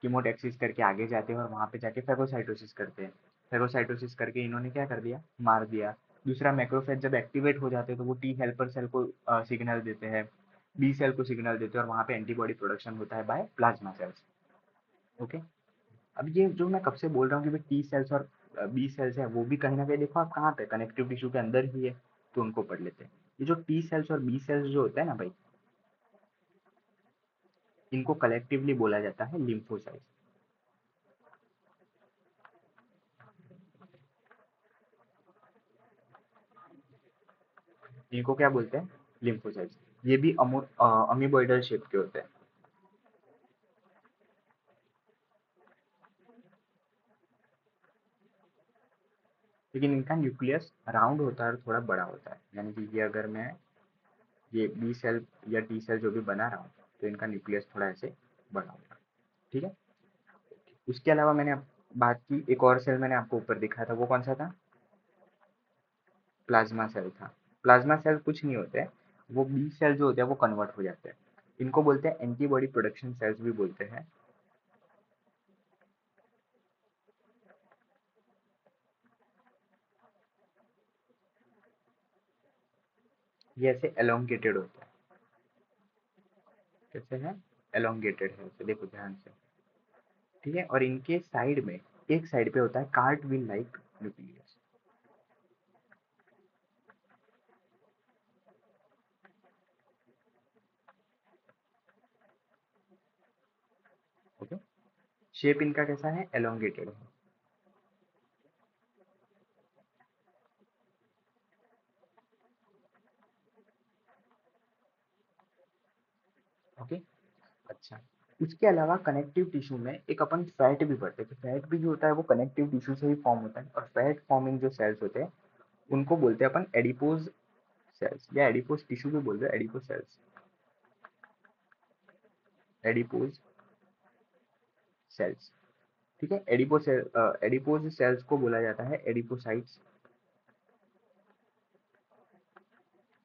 कीमोटैक्सिस करके आगे जाते हैं और वहाँ पे जाके फेगोसाइटोसिस करते हैं। फेगोसाइटोसिस करके इन्होंने क्या कर दिया, मार दिया। दूसरा मैक्रोफेज जब एक्टिवेट हो जाते हैं तो वो टी हेल्पर सेल को सिग्नल देते हैं, बी सेल को सिग्नल देते हैं, और वहाँ पे एंटीबॉडी प्रोडक्शन होता है बाय प्लाज्मा सेल्स। ओके, अब ये जो मैं कब से बोल रहा हूँ कि भाई टी सेल्स और बी सेल्स है, वो भी कहीं ना कहीं देखो आप कहाँ पे कनेक्टिव टिश्यू के अंदर ही है, तो उनको पढ़ लेते हैं। ये जो टी सेल्स और बी सेल्स जो होते हैं ना भाई, इनको कलेक्टिवली बोला जाता है लिम्फोसाइट्स। इनको क्या बोलते हैं, लिम्फोसाइट्स। ये भी अमीबॉइडल शेप के होते हैं। लेकिन इनका न्यूक्लियस राउंड होता है और थोड़ा बड़ा होता है, यानी कि ये अगर मैं ये बी सेल या टी सेल जो भी बना रहा हूँ तो इनका न्यूक्लियस थोड़ा ऐसे बड़ा होगा। ठीक है, उसके अलावा मैंने बात की, एक और सेल मैंने आपको ऊपर दिखाया था, वो कौन सा था, प्लाज्मा सेल था। प्लाज्मा सेल कुछ नहीं होते हैं, वो बी सेल जो होते हैं वो कन्वर्ट हो जाते हैं। इनको बोलते हैं एंटीबॉडी प्रोडक्शन सेल्स भी बोलते हैं। ये ऐसे एलोंगेटेड होता है। कैसे है? एलोंगेटेड है, ऐसे देखो ध्यान से। ठीक है, और इनके साइड में, एक साइड पे होता है cart wheel like nucleus. Okay, shape इनका कैसा है? एलोंगेटेड है। ओके, अच्छा। उसके अलावा कनेक्टिव टिश्यू में एक अपन फैट भी पढ़ते हैं, तो फैट भी जो होता है वो कनेक्टिव टिश्यू से ही फॉर्म होता है, और फैट फॉर्मिंग जो सेल्स होते हैं उनको बोलते हैं अपन एडिपोज सेल्स, या एडिपोज टिश्यू भी बोलते हैं, एडिपोज सेल्स, एडिपोज सेल्स। ठीक है, एडिपोज सेल्स को बोला जाता है एडिपोसाइट्स,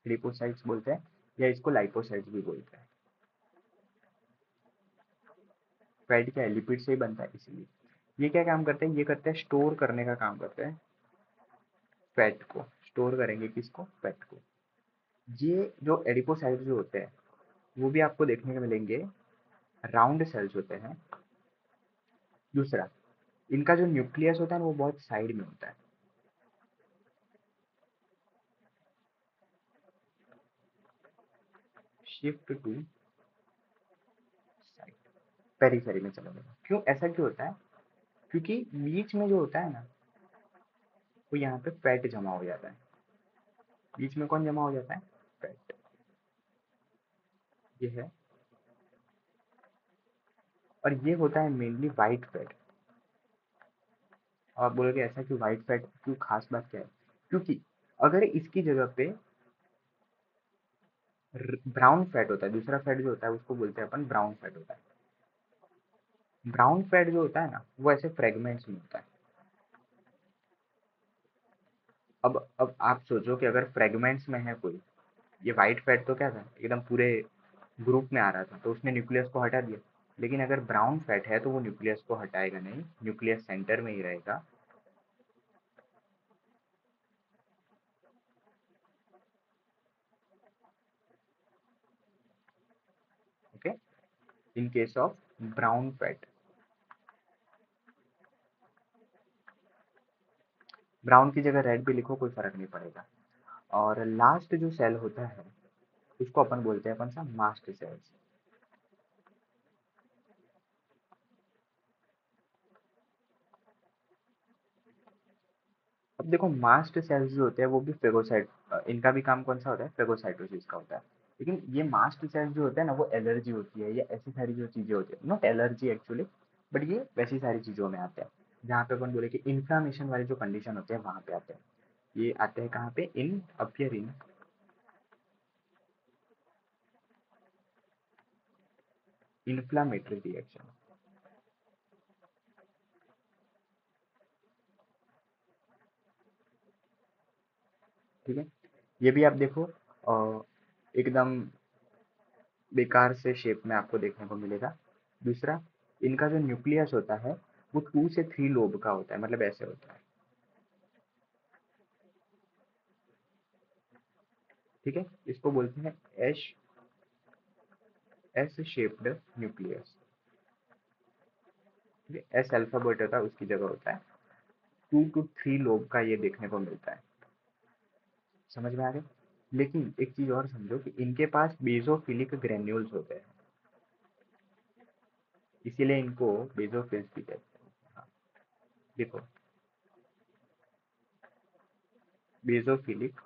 एडिपोसाइट्स बोलते हैं, या इसको लाइपोसाइट्स भी बोलते हैं। फैट क्या है? लिपिड से ही बनता है, इसीलिए ये क्या काम करते हैं? ये करते हैं स्टोर करने का काम करते हैं, फैट को स्टोर करेंगे, किसको? फैट को। ये जो एडिपोसाइट्स जो होते हैं वो भी आपको देखने को मिलेंगे, राउंड सेल्स होते हैं। दूसरा, इनका जो न्यूक्लियस होता है ना वो बहुत साइड में होता है। शिफ्ट टू साइड, पेरीफेरी में चला गया। क्यों ऐसा क्यों होता है? क्योंकि बीच में जो होता है ना वो यहाँ पे फैट जमा हो जाता है। बीच में कौन जमा हो जाता है? फैट। ये है, और ये होता है मेनली वाइट फैट। और आप बोलोगे ऐसा क्यों? वाइट फैट क्यों? खास बात क्या है? क्योंकि अगर इसकी जगह पे ब्राउन फैट होता है, दूसरा फैट जो होता है उसको बोलते हैं अपन ब्राउन फैट होता है। ब्राउन फैट जो होता है ना वो ऐसे फ्रेगमेंट्स में होता है। अब आप सोचो कि अगर फ्रेगमेंट्स में है कोई, ये व्हाइट फैट तो क्या था, एकदम पूरे ग्रुप में आ रहा था तो उसने न्यूक्लियस को हटा दिया। लेकिन अगर ब्राउन फैट है तो वो न्यूक्लियस को हटाएगा नहीं, न्यूक्लियस सेंटर में ही रहेगा। Okay, in case of brown fat, brown की जगह रेड भी लिखो, कोई फर्क नहीं पड़ेगा। और लास्ट जो सेल होता है उसको अपन बोलते हैं कौन सा? Mast cells. अब देखो मास्ट सेल्स जो होते हैं वो भी फेगोसाइट, इनका भी काम कौन सा होता है? फेगोसाइटोसिस का होता है। लेकिन ये मास्ट सेल्स जो होते हैं ना वो एलर्जी होती है या ऐसी सारी जो चीजें होती है, नॉट एलर्जी एक्चुअली, बट ये वैसी सारी चीजों में आते हैं जहाँ पे अपन बोले कि इन्फ्लामेशन वाली जो कंडीशन होते हैं वहां पे आते हैं। ये आते हैं कहाँ पे? इन अपियर इन इन्फ्लामेटरी रिएक्शन। ठीक है, ये भी आप देखो एकदम बेकार से शेप में आपको देखने को मिलेगा। दूसरा, इनका जो न्यूक्लियस होता है वो 2 से 3 लोब का होता है, मतलब ऐसे होता है। ठीक है, इसको बोलते हैं एश एस शेप्ड न्यूक्लियस। ठीक है, एस अल्फाबेट होता है उसकी जगह होता है, 2 to 3 लोब का ये देखने को मिलता है। समझ में आ गया? लेकिन एक चीज और समझो कि इनके पास बेसोफिलिक ग्रेन्यूल्स होते हैं, इसीलिए इनको बेसोफिल्स भी कहते हैं। हाँ, देखो, बेसोफिलिक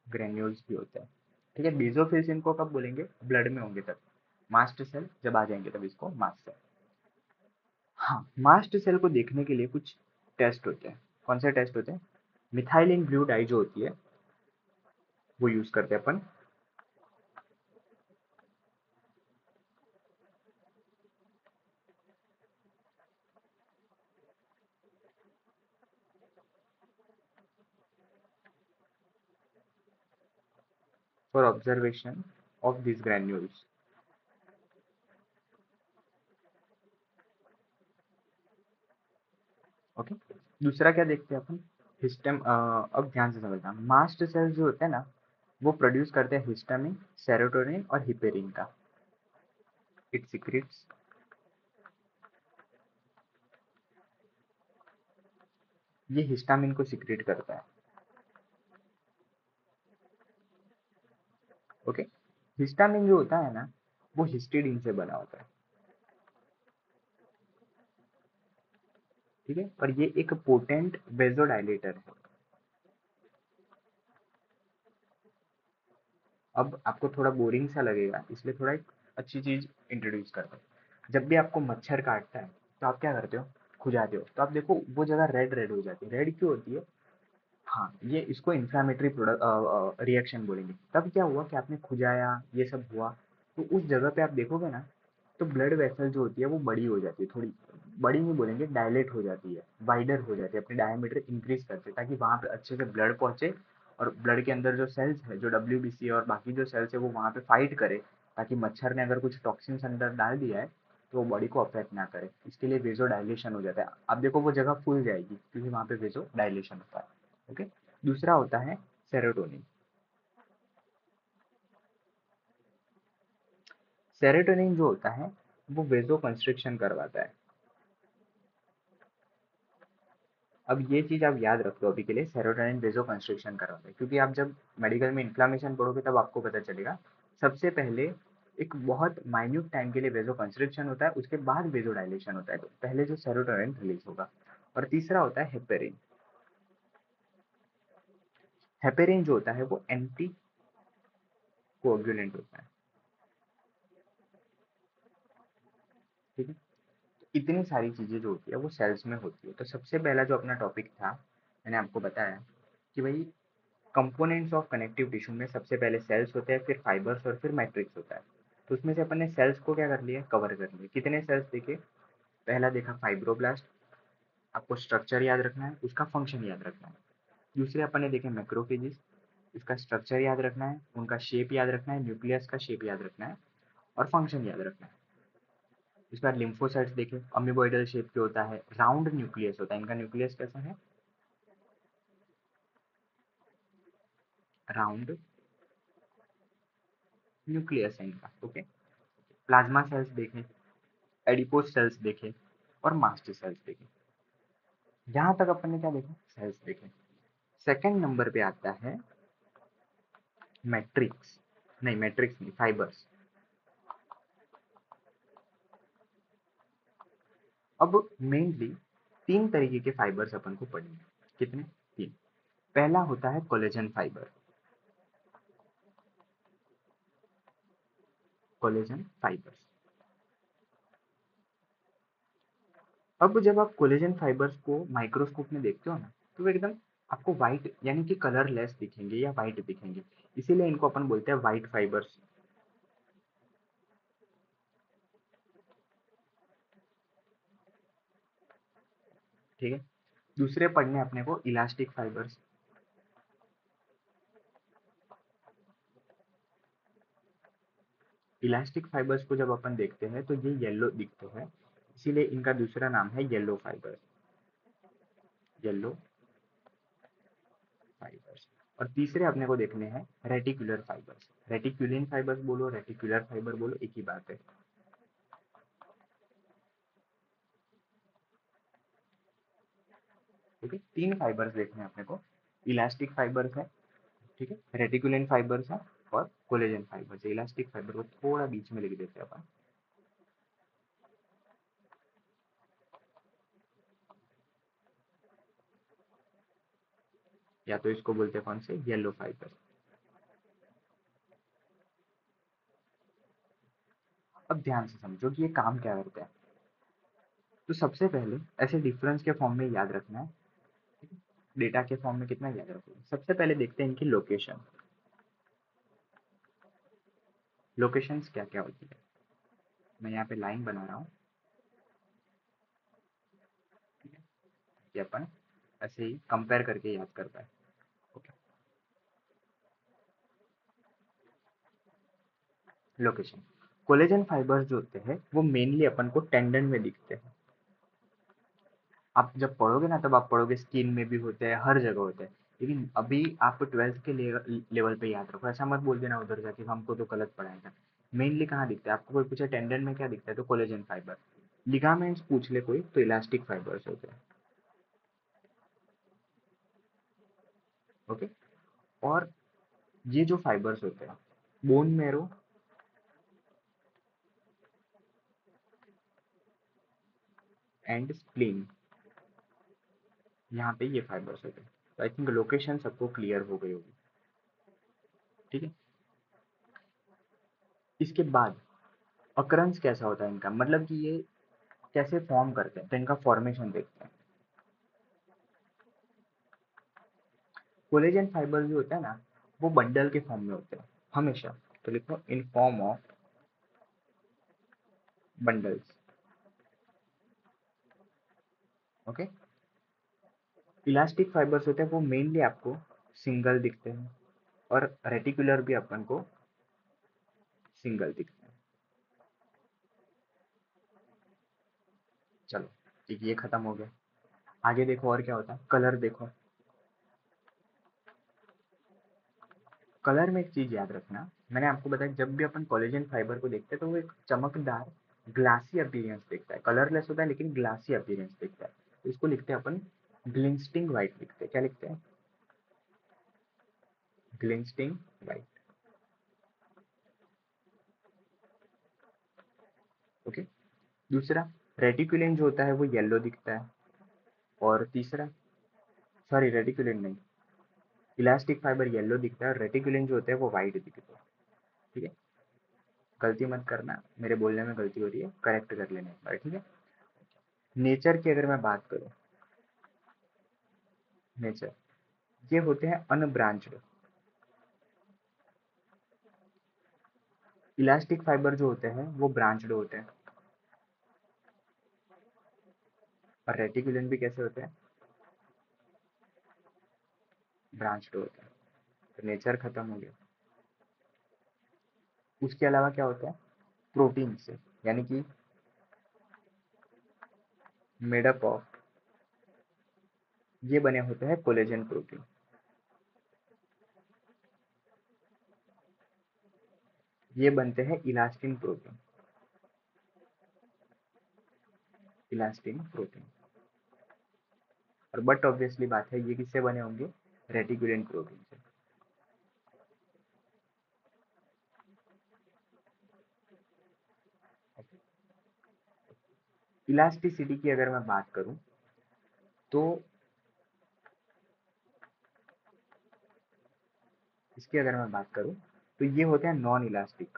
ग्रेन्यूल्स भी होते हैं। ठीक है, बेसोफिल्स इनको कब बोलेंगे? ब्लड में होंगे तब। मास्ट सेल जब आ जाएंगे तब इसको मास्ट सेल। हाँ, मास्ट सेल को देखने के लिए कुछ टेस्ट होते हैं। कौन से टेस्ट होते हैं? मिथाइलिन ब्लू डाई जो होती है वो यूज करते हैं अपन for observation of this granules. Okay, दूसरा क्या देखते हैं अपन? हिस्टम अब ध्यान से समझना, मास्ट सेल्स जो होते हैं ना, वो प्रोड्यूस करते हैं हिस्टामिन, सेरोटोनिन और हिपेरिन का। इट सीक्रेट्स, ये हिस्टामिन को सीक्रेट करता है। ओके, हिस्टामिन जो होता है ना, वो हिस्टिडीन से बना होता है। ठीक है, और ये एक पोटेंट वेजोडाइलेटर है। अब आपको थोड़ा बोरिंग सा लगेगा, इसलिए थोड़ा एक अच्छी चीज इंट्रोड्यूस करते हैं। जब भी आपको मच्छर काटता है तो आप क्या करते हो, खुजाते हो, तो आप देखो वो जगह रेड रेड हो जाती है। रेड क्यों होती है? हाँ, ये इसको इन्फ्लामेटरी प्रोडक्ट रिएक्शन बोलेंगे। तब क्या हुआ कि आपने खुजाया, ये सब हुआ, तो उस जगह पे आप देखोगे ना, तो ब्लड वेसल जो होती है वो बड़ी हो जाती है, थोड़ी बड़ी नहीं बोलेंगे, डायलेट हो जाती है, वाइडर हो जाती है, अपनी डायमीटर इंक्रीज करते हैं, ताकि वहां पे अच्छे से ब्लड पहुंचे, और ब्लड के अंदर जो सेल्स है, जो WBC और बाकी जो सेल्स है, वो वहां पे फाइट करे, ताकि मच्छर ने अगर कुछ टॉक्सिन्स अंदर डाल दिया है तो वो बॉडी को अफेक्ट ना करे। इसके लिए वेजो डायलेशन हो जाता है। अब देखो वो जगह फूल जाएगी क्योंकि वहां पे वेजो डायलेशन होता है। ओके, दूसरा होता है सेरोटोनिन। सेरोटोनिन जो होता है वो वेजो कंस्ट्रिक्शन करवाता है। अब ये चीज आप याद रख लो अभी के लिए, सेरोटोनिन वेजो कंस्ट्रिक्शन करवाता है, क्योंकि आप जब मेडिकल में इन्फ्लामेशन पढ़ोगे तब आपको पता चलेगा। सबसे पहले एक बहुत माइन्यूट टाइम के लिए वेजो कंस्ट्रिक्शन होता है, उसके बाद वेजो डायलेशन होता है, तो पहले जो सेरोटोनिन रिलीज होगा। और तीसरा होता है हेपेरिन। हेपेरिन जो होता है वो एंटी कोगुलेंट होता है। ठीक है, इतनी सारी चीज़ें जो होती है वो सेल्स में होती है। तो सबसे पहला जो अपना टॉपिक था, मैंने आपको बताया कि भाई कंपोनेंट्स ऑफ कनेक्टिव टिश्यू में सबसे पहले सेल्स होते हैं, फिर फाइबर्स और फिर मैट्रिक्स होता है। तो उसमें से अपन ने सेल्स को क्या कर लिया, कवर कर लिया। कितने सेल्स देखे? पहला देखा फाइब्रोब्लास्ट, आपको स्ट्रक्चर याद रखना है, उसका फंक्शन याद रखना है। दूसरे अपन ने देखे मैक्रोफेजेस, इसका स्ट्रक्चर याद रखना है, उनका शेप याद रखना है, न्यूक्लियस का शेप याद रखना है और फंक्शन याद रखना है। इसके बाद लिम्फोसाइट्स देखे, अमीबॉइडल शेप के होता है, राउंड न्यूक्लियस होता है। इनका न्यूक्लियस कैसा है? राउंड न्यूक्लियस है इनका। ओके, प्लाज्मा सेल्स देखे, एडिपोज सेल्स देखे और मास्ट सेल्स देखे। यहाँ तक अपन ने क्या देखा, सेल्स देखे। सेकंड नंबर पे आता है मैट्रिक्स, नहीं मैट्रिक्स नहीं, फाइबर्स। अब मेनली तीन तरीके के फाइबर्स अपन को पढ़ेंगे। कितने? तीन। पहला होता है कोलेजन फाइबर। Collagen fibres. अब जब आप कोलेजन फाइबर्स को माइक्रोस्कोप में देखते हो ना, तो वो एकदम आपको व्हाइट यानी कि कलरलेस दिखेंगे या व्हाइट दिखेंगे, इसीलिए इनको अपन बोलते हैं व्हाइट फाइबर्स। ठीक है, दूसरे पढ़ने अपने को इलास्टिक फाइबर्स। इलास्टिक फाइबर्स को जब अपन देखते हैं तो ये येलो दिखते हैं, इसीलिए इनका दूसरा नाम है येलो फाइबर्स। Yellow fibres. और तीसरे अपने को देखने हैं रेटिकुलर फाइबर्स। रेटिकुलिन फाइबर्स बोलो, रेटिकुलर फाइबर बोलो, एक ही बात है। ठीक है, तीन फाइबर्स देखने हैं अपने को। इलास्टिक फाइबर्स है, ठीक है, रेटिकुलिन फाइबर्स है और कोलेजन फाइबर्स है। इलास्टिक फाइबर को थोड़ा बीच में लिख देते हैं अपन। या तो इसको बोलते हैं कौन से, येलो फाइबर। अब ध्यान से समझो कि ये काम क्या करते हैं। तो सबसे पहले ऐसे डिफरेंस के फॉर्म में याद रखना है, डेटा के फॉर्म में कितना याद रखोगे। सबसे पहले देखते हैं इनकी लोकेशन। लोकेशंस क्या क्या होती है, मैं यहाँ पे लाइन बना रहा हूँ, ठीक है, कि अपन ऐसे ही कंपेयर करके याद कर पाए। Okay, location. कोलेजन फाइबर्स जो होते हैं वो मेनली अपन को टेंडन में दिखते हैं। आप जब पढ़ोगे ना तब आप पढ़ोगे स्किन में भी होते हैं, हर जगह होते हैं। लेकिन अभी आप ट्वेल्थ के लेवल पे याद रखो, ऐसा मत बोल देना उधर जाके हमको तो गलत पढ़ाया था। मेनली कहाँ दिखता है आपको, कोई पूछे टेंडन में क्या दिखता है तो कोलेजन फाइबर। लिगामेंट्स पूछ ले कोई तो इलास्टिक फाइबर्स होते हैं। ओके। और ये जो फाइबर्स होते हैं, बोन मेरो एंड स्प्लीन, यहाँ पे ये फाइबर्स होते हैं। तो आई थिंक लोकेशन सबको क्लियर हो गई होगी। ठीक है। इसके बाद अकरंस कैसा होता है इनका, मतलब कि ये कैसे फॉर्म करते हैं, तो इनका फॉर्मेशन देखते हैं। कोलेजन फाइबर जो होता है ना, वो बंडल के फॉर्म में होते हैं हमेशा। तो लिखो in form of bundles. Okay. Elastic fibres होते हैं वो मेनली आपको सिंगल दिखते हैं, और रेटिकुलर भी अपन को सिंगल दिखते हैं। चलो ठीक, ये खत्म हो गया। आगे देखो और क्या होता है, कलर देखो। कलर में एक चीज याद रखना, मैंने आपको बताया जब भी अपन कोलेजन फाइबर को देखते हैं तो वो एक चमकदार ग्लासी अपीयरेंस देखता है, कलरलेस होता है लेकिन ग्लासी अपीयरेंस देखता है। तो इसको लिखते हैं अपन ग्लिंस्टिंग व्हाइट, लिखते हैं क्या लिखते हैं, ग्लिंस्टिंग व्हाइट। ओके। दूसरा, रेटिकुलेंट जो होता है वो येलो दिखता है। और तीसरा, सॉरी रेटिकुलेंट नहीं, इलास्टिक फाइबर येलो दिखता है और रेटिकुलेंट जो होता है वो व्हाइट दिखता है। ठीक है। गलती मत करना, मेरे बोलने में गलती हो रही है, करेक्ट कर लेना एक बार। ठीक है। नेचर की अगर मैं बात करूँ, नेचर, ये होते हैं अनब्रांच्ड। इलास्टिक फाइबर जो होते हैं वो ब्रांच्ड होते हैं, और रेटिकुलेंट भी कैसे होते हैं, ब्रांच्ड होते हैं। तो नेचर खत्म हो गया। उसके अलावा क्या होता है, प्रोटीन से, यानी कि मेडअप ऑफ, ये बने होते हैं कोलेजन प्रोटीन। ये बनते हैं इलास्टिन प्रोटीन, इलास्टिन प्रोटीन। और बट ऑब्वियसली बात है ये किससे बने होंगे, रेटिकुलेंट प्रोटीन से। इलास्टिसिटी की अगर मैं बात करूं तो इसकी अगर मैं बात करूं तो ये होते हैं नॉन इलास्टिक,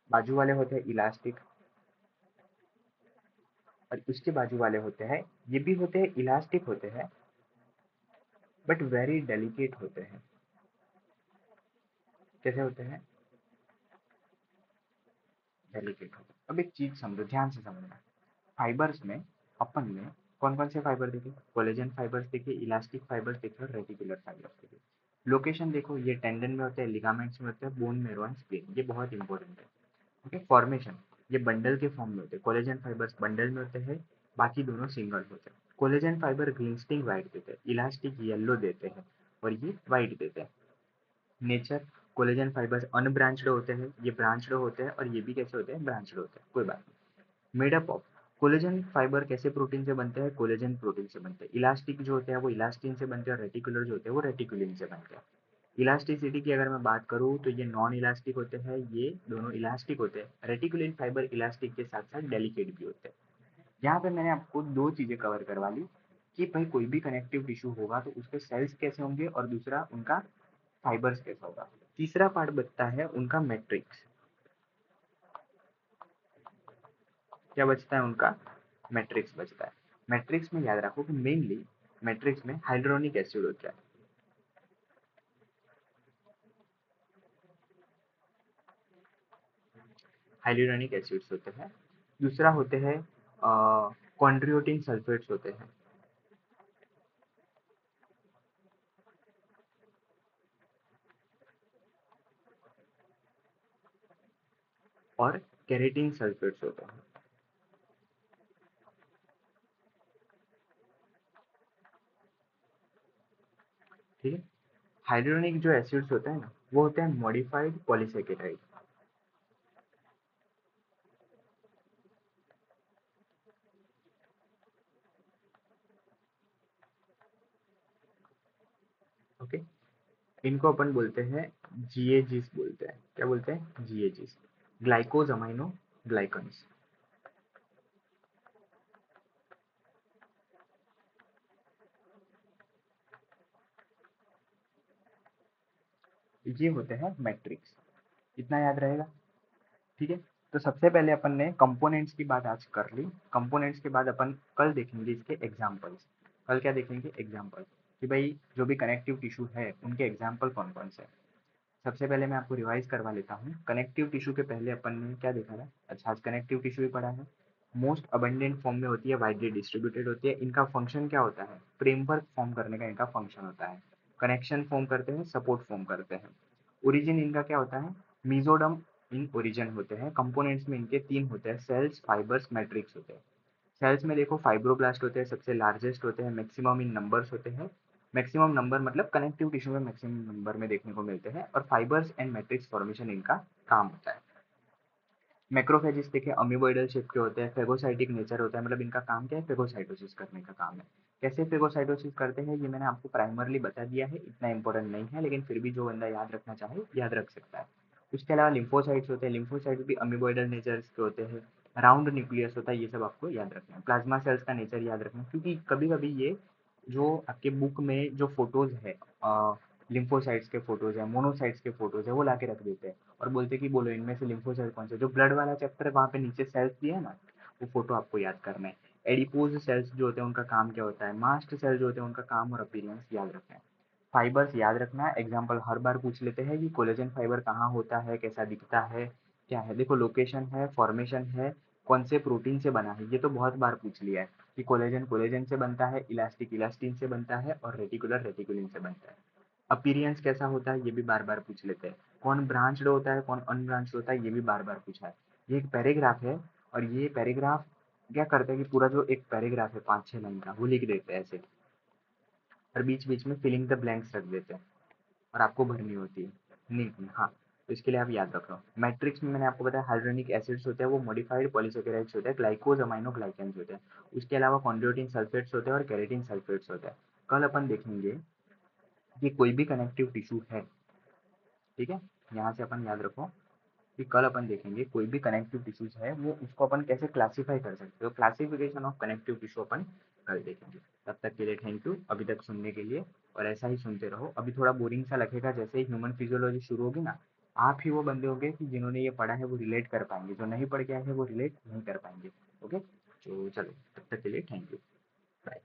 बाजू वाले होते हैं इलास्टिक, और उसके बाजू वाले होते हैं, ये भी होते हैं इलास्टिक होते हैं, बट वेरी डेलिकेट होते हैं। कैसे होते हैं, डेलिकेट होते हैं। अब एक चीज समझो, ध्यान से समझना। फाइबर्स में अपन ने कौन कौन से फाइबर देखे, कोलेजन फाइबर्स देखे, इलास्टिक फाइबर्स देखे और रेटिकुलर फाइबर्स देखे। लोकेशन देखो, ये टेंडन में होते हैं, लिगामेंट्स में होते हैं, बोन मेरो एंड स्प्लिन, ये बहुत इंपॉर्टेंट है। ओके। फॉर्मेशन, ये बंडल के फॉर्म में होते हैं, कोलेजन फाइबर्स बंडल में होते हैं, बाकी दोनों सिंगल होते हैं। कोलेजन फाइबर ग्लिस्टिंग व्हाइट देते हैं, इलास्टिक येलो देते हैं, और ये व्हाइट देते हैं। नेचर, कोलेजन फाइबर्स अनब्रांच्ड होते हैं, ये ब्रांच्ड होते हैं, और ये भी कैसे होते हैं, ब्रांच्ड होते हैं। कोई बात नहीं। मेडअप ऑफ, कोलेजन फाइबर कैसे प्रोटीन से बनते हैं, कोलेजन प्रोटीन से बनते हैं। इलास्टिक जो होते हैं वो इलास्टिन से बनते हैं, और रेटिकुलर जो होते हैं वो रेटिकुलिन से बनते हैं। इलास्टिसिटी की अगर मैं बात करूँ तो ये नॉन इलास्टिक होते हैं, ये दोनों इलास्टिक होते हैं। रेटिकुलिन फाइबर इलास्टिक के साथ साथ डेलिकेट भी होते हैं। यहाँ पे मैंने आपको दो चीजें कवर करवा ली, कि भाई कोई भी कनेक्टिव टिश्यू होगा तो उसके सेल्स कैसे होंगे, और दूसरा उनका फाइबर्स कैसा होगा। तीसरा पार्ट बचता है उनका मैट्रिक्स। क्या बचता है उनका, मैट्रिक्स बचता है। मैट्रिक्स में याद रखो कि मेनली मैट्रिक्स में हाइड्रोनिक एसिड होता है। हाइड्रोनिक एसिड्स होते हैं। दूसरा होते हैं कॉन्ड्रियोटिन सल्फेट्स होते हैं, और केरेटिन सल्फेट्स होते हैं। ठीक है। हाइड्रोनिक जो एसिड्स होते हैं ना, वो होते हैं मॉडिफाइड पॉलीसेकेराइड। ओके, इनको अपन बोलते हैं जीएजीस बोलते हैं। क्या बोलते हैं? जीएजीस, ग्लाइकोज अमाइनो ग्लाइकन्स। ये होते हैं मैट्रिक्स। इतना याद रहेगा? ठीक है। तो सबसे पहले अपन ने कंपोनेंट्स की बात आज कर ली। कंपोनेंट्स के बाद अपन कल देखेंगे इसके एग्जाम्पल्स। कल क्या देखेंगे? एग्जाम्पल, कि भाई जो भी कनेक्टिव टिश्यू है उनके एग्जाम्पल कौन कौन से हैं। सबसे पहले मैं आपको रिवाइज करवा लेता हूँ। कनेक्टिव टिश्यू के पहले अपन ने क्या देखा था? अच्छा, आज कनेक्टिव टिश्यू ही पढ़ा है। मोस्ट अबंडेंट फॉर्म में होती है, वाइडली डिस्ट्रीब्यूटेड होती है। इनका फंक्शन क्या होता है? फ्रेमवर्क फॉर्म करने का इनका फंक्शन होता है। कनेक्शन फॉर्म करते हैं, सपोर्ट फॉर्म करते हैं। ओरिजिन इनका क्या होता है? मीजोडम इन ओरिजिन होते हैं। कंपोनेंट्स में इनके तीन होते हैं, सेल्स, फाइबर्स, मैट्रिक्स होते हैं। सेल्स में देखो फाइब्रोब्लास्ट होते हैं, सबसे लार्जेस्ट होते हैं, मैक्सिमम इन नंबर्स होते हैं। मैक्सिमम नंबर मतलब कनेक्टिव टिश्यू में मैक्सिमम नंबर में देखने को मिलते हैं। और फाइबर्स एंड मैट्रिक्स फॉर्मेशन इनका काम होता है। मैक्रोफेजिस देखिए अमीबोइडल शेप के होते हैं, फेगोसाइटिक नेचर होता है, मतलब इनका काम क्या है? फेगोसाइटोसिस करने का काम है। कैसे फेगोसाइटोसिस करते हैं ये मैंने आपको प्राइमरली बता दिया है, इतना इंपॉर्टेंट नहीं है, लेकिन फिर भी जो बंदा याद रखना चाहे याद रख सकता है। उसके अलावा लिम्फोसाइट्स होते हैं, लिम्फोसाइट्स भी अमीबोइडल नेचर के होते हैं। राउंड न्यूक्लियस होता है, ये सब आपको याद रखना है। प्लाज्मा सेल्स का नेचर याद रखना है, क्योंकि कभी कभी ये जो आपके बुक में जो फोटोज है, लिम्फोसाइट्स के फोटोज है, मोनोसाइट्स के फोटोज है, वो ला के रख देते हैं और बोलते हैं कि बोलो इनमें से लिम्फोसाइट कौन सा। जो ब्लड वाला चैप्टर है वहाँ पे नीचे सेल्स दिए है ना, वो फोटो आपको याद करना है। एडिपोज सेल्स जो होते हैं उनका काम क्या होता है, मास्ट सेल जो होते हैं उनका काम और अपीयरेंस याद रखना है। फाइबर्स याद रखना है, एग्जाम्पल हर बार पूछ लेते हैं कि कोलेजन फाइबर कहाँ होता है, कैसा दिखता है, क्या है। देखो लोकेशन है, फॉर्मेशन है, कौन से प्रोटीन से बना है, ये तो बहुत बार पूछ लिया है कि कोलेजन कोलेजन से बनता है, इलास्टिक इलास्टिन से बनता है और रेटिकुलर रेटिकुलिन से बनता है। अपीयरेंस कैसा होता है ये भी बार बार पूछ लेते हैं। कौन ब्रांच्ड होता है, कौन अनब्रांच्ड होता है, ये भी बार बार पूछा है। ये एक पैराग्राफ है और ये पैराग्राफ क्या करता है कि पूरा जो एक पैराग्राफ है 5-6 लाइन का वो लिख देते हैं ऐसे, और बीच बीच में फिलिंग द ब्लैंक्स रख देते हैं और आपको भरनी होती है नीट में। हाँ, तो इसके लिए आप याद रख लो। मैट्रिक्स में मैंने आपको बताया हाइड्रोनिक एसिड्स होते हैं, वो मॉडिफाइड पॉलीसेकेराइड्स होते हैं, ग्लाइकोज अमाइनो ग्लाइकेन्स होते हैं। उसके अलावा कॉन्ड्रोटिन सल्फेट्स होते हैं और कैरेटिन सल्फेट्स होते हैं। कल अपन देखेंगे कि कोई भी कनेक्टिव टिश्यू है, ठीक है, यहाँ से अपन याद रखो कि कल अपन देखेंगे कोई भी कनेक्टिव टिश्यूज है वो उसको अपन कैसे क्लासीफाई कर सकते हो। क्लासिफिकेशन ऑफ कनेक्टिव टिश्यू अपन कल देखेंगे। तब तक के लिए थैंक यू अभी तक सुनने के लिए, और ऐसा ही सुनते रहो। अभी थोड़ा बोरिंग सा लगेगा, जैसे ही ह्यूमन फिजियोलॉजी शुरू होगी ना, आप ही वो बंदे होंगे कि जिन्होंने ये पढ़ा है वो रिलेट कर पाएंगे, जो नहीं पढ़ के आए हैं वो रिलेट नहीं कर पाएंगे। ओके, तो चलो तब तक के लिए थैंक यू, बाय।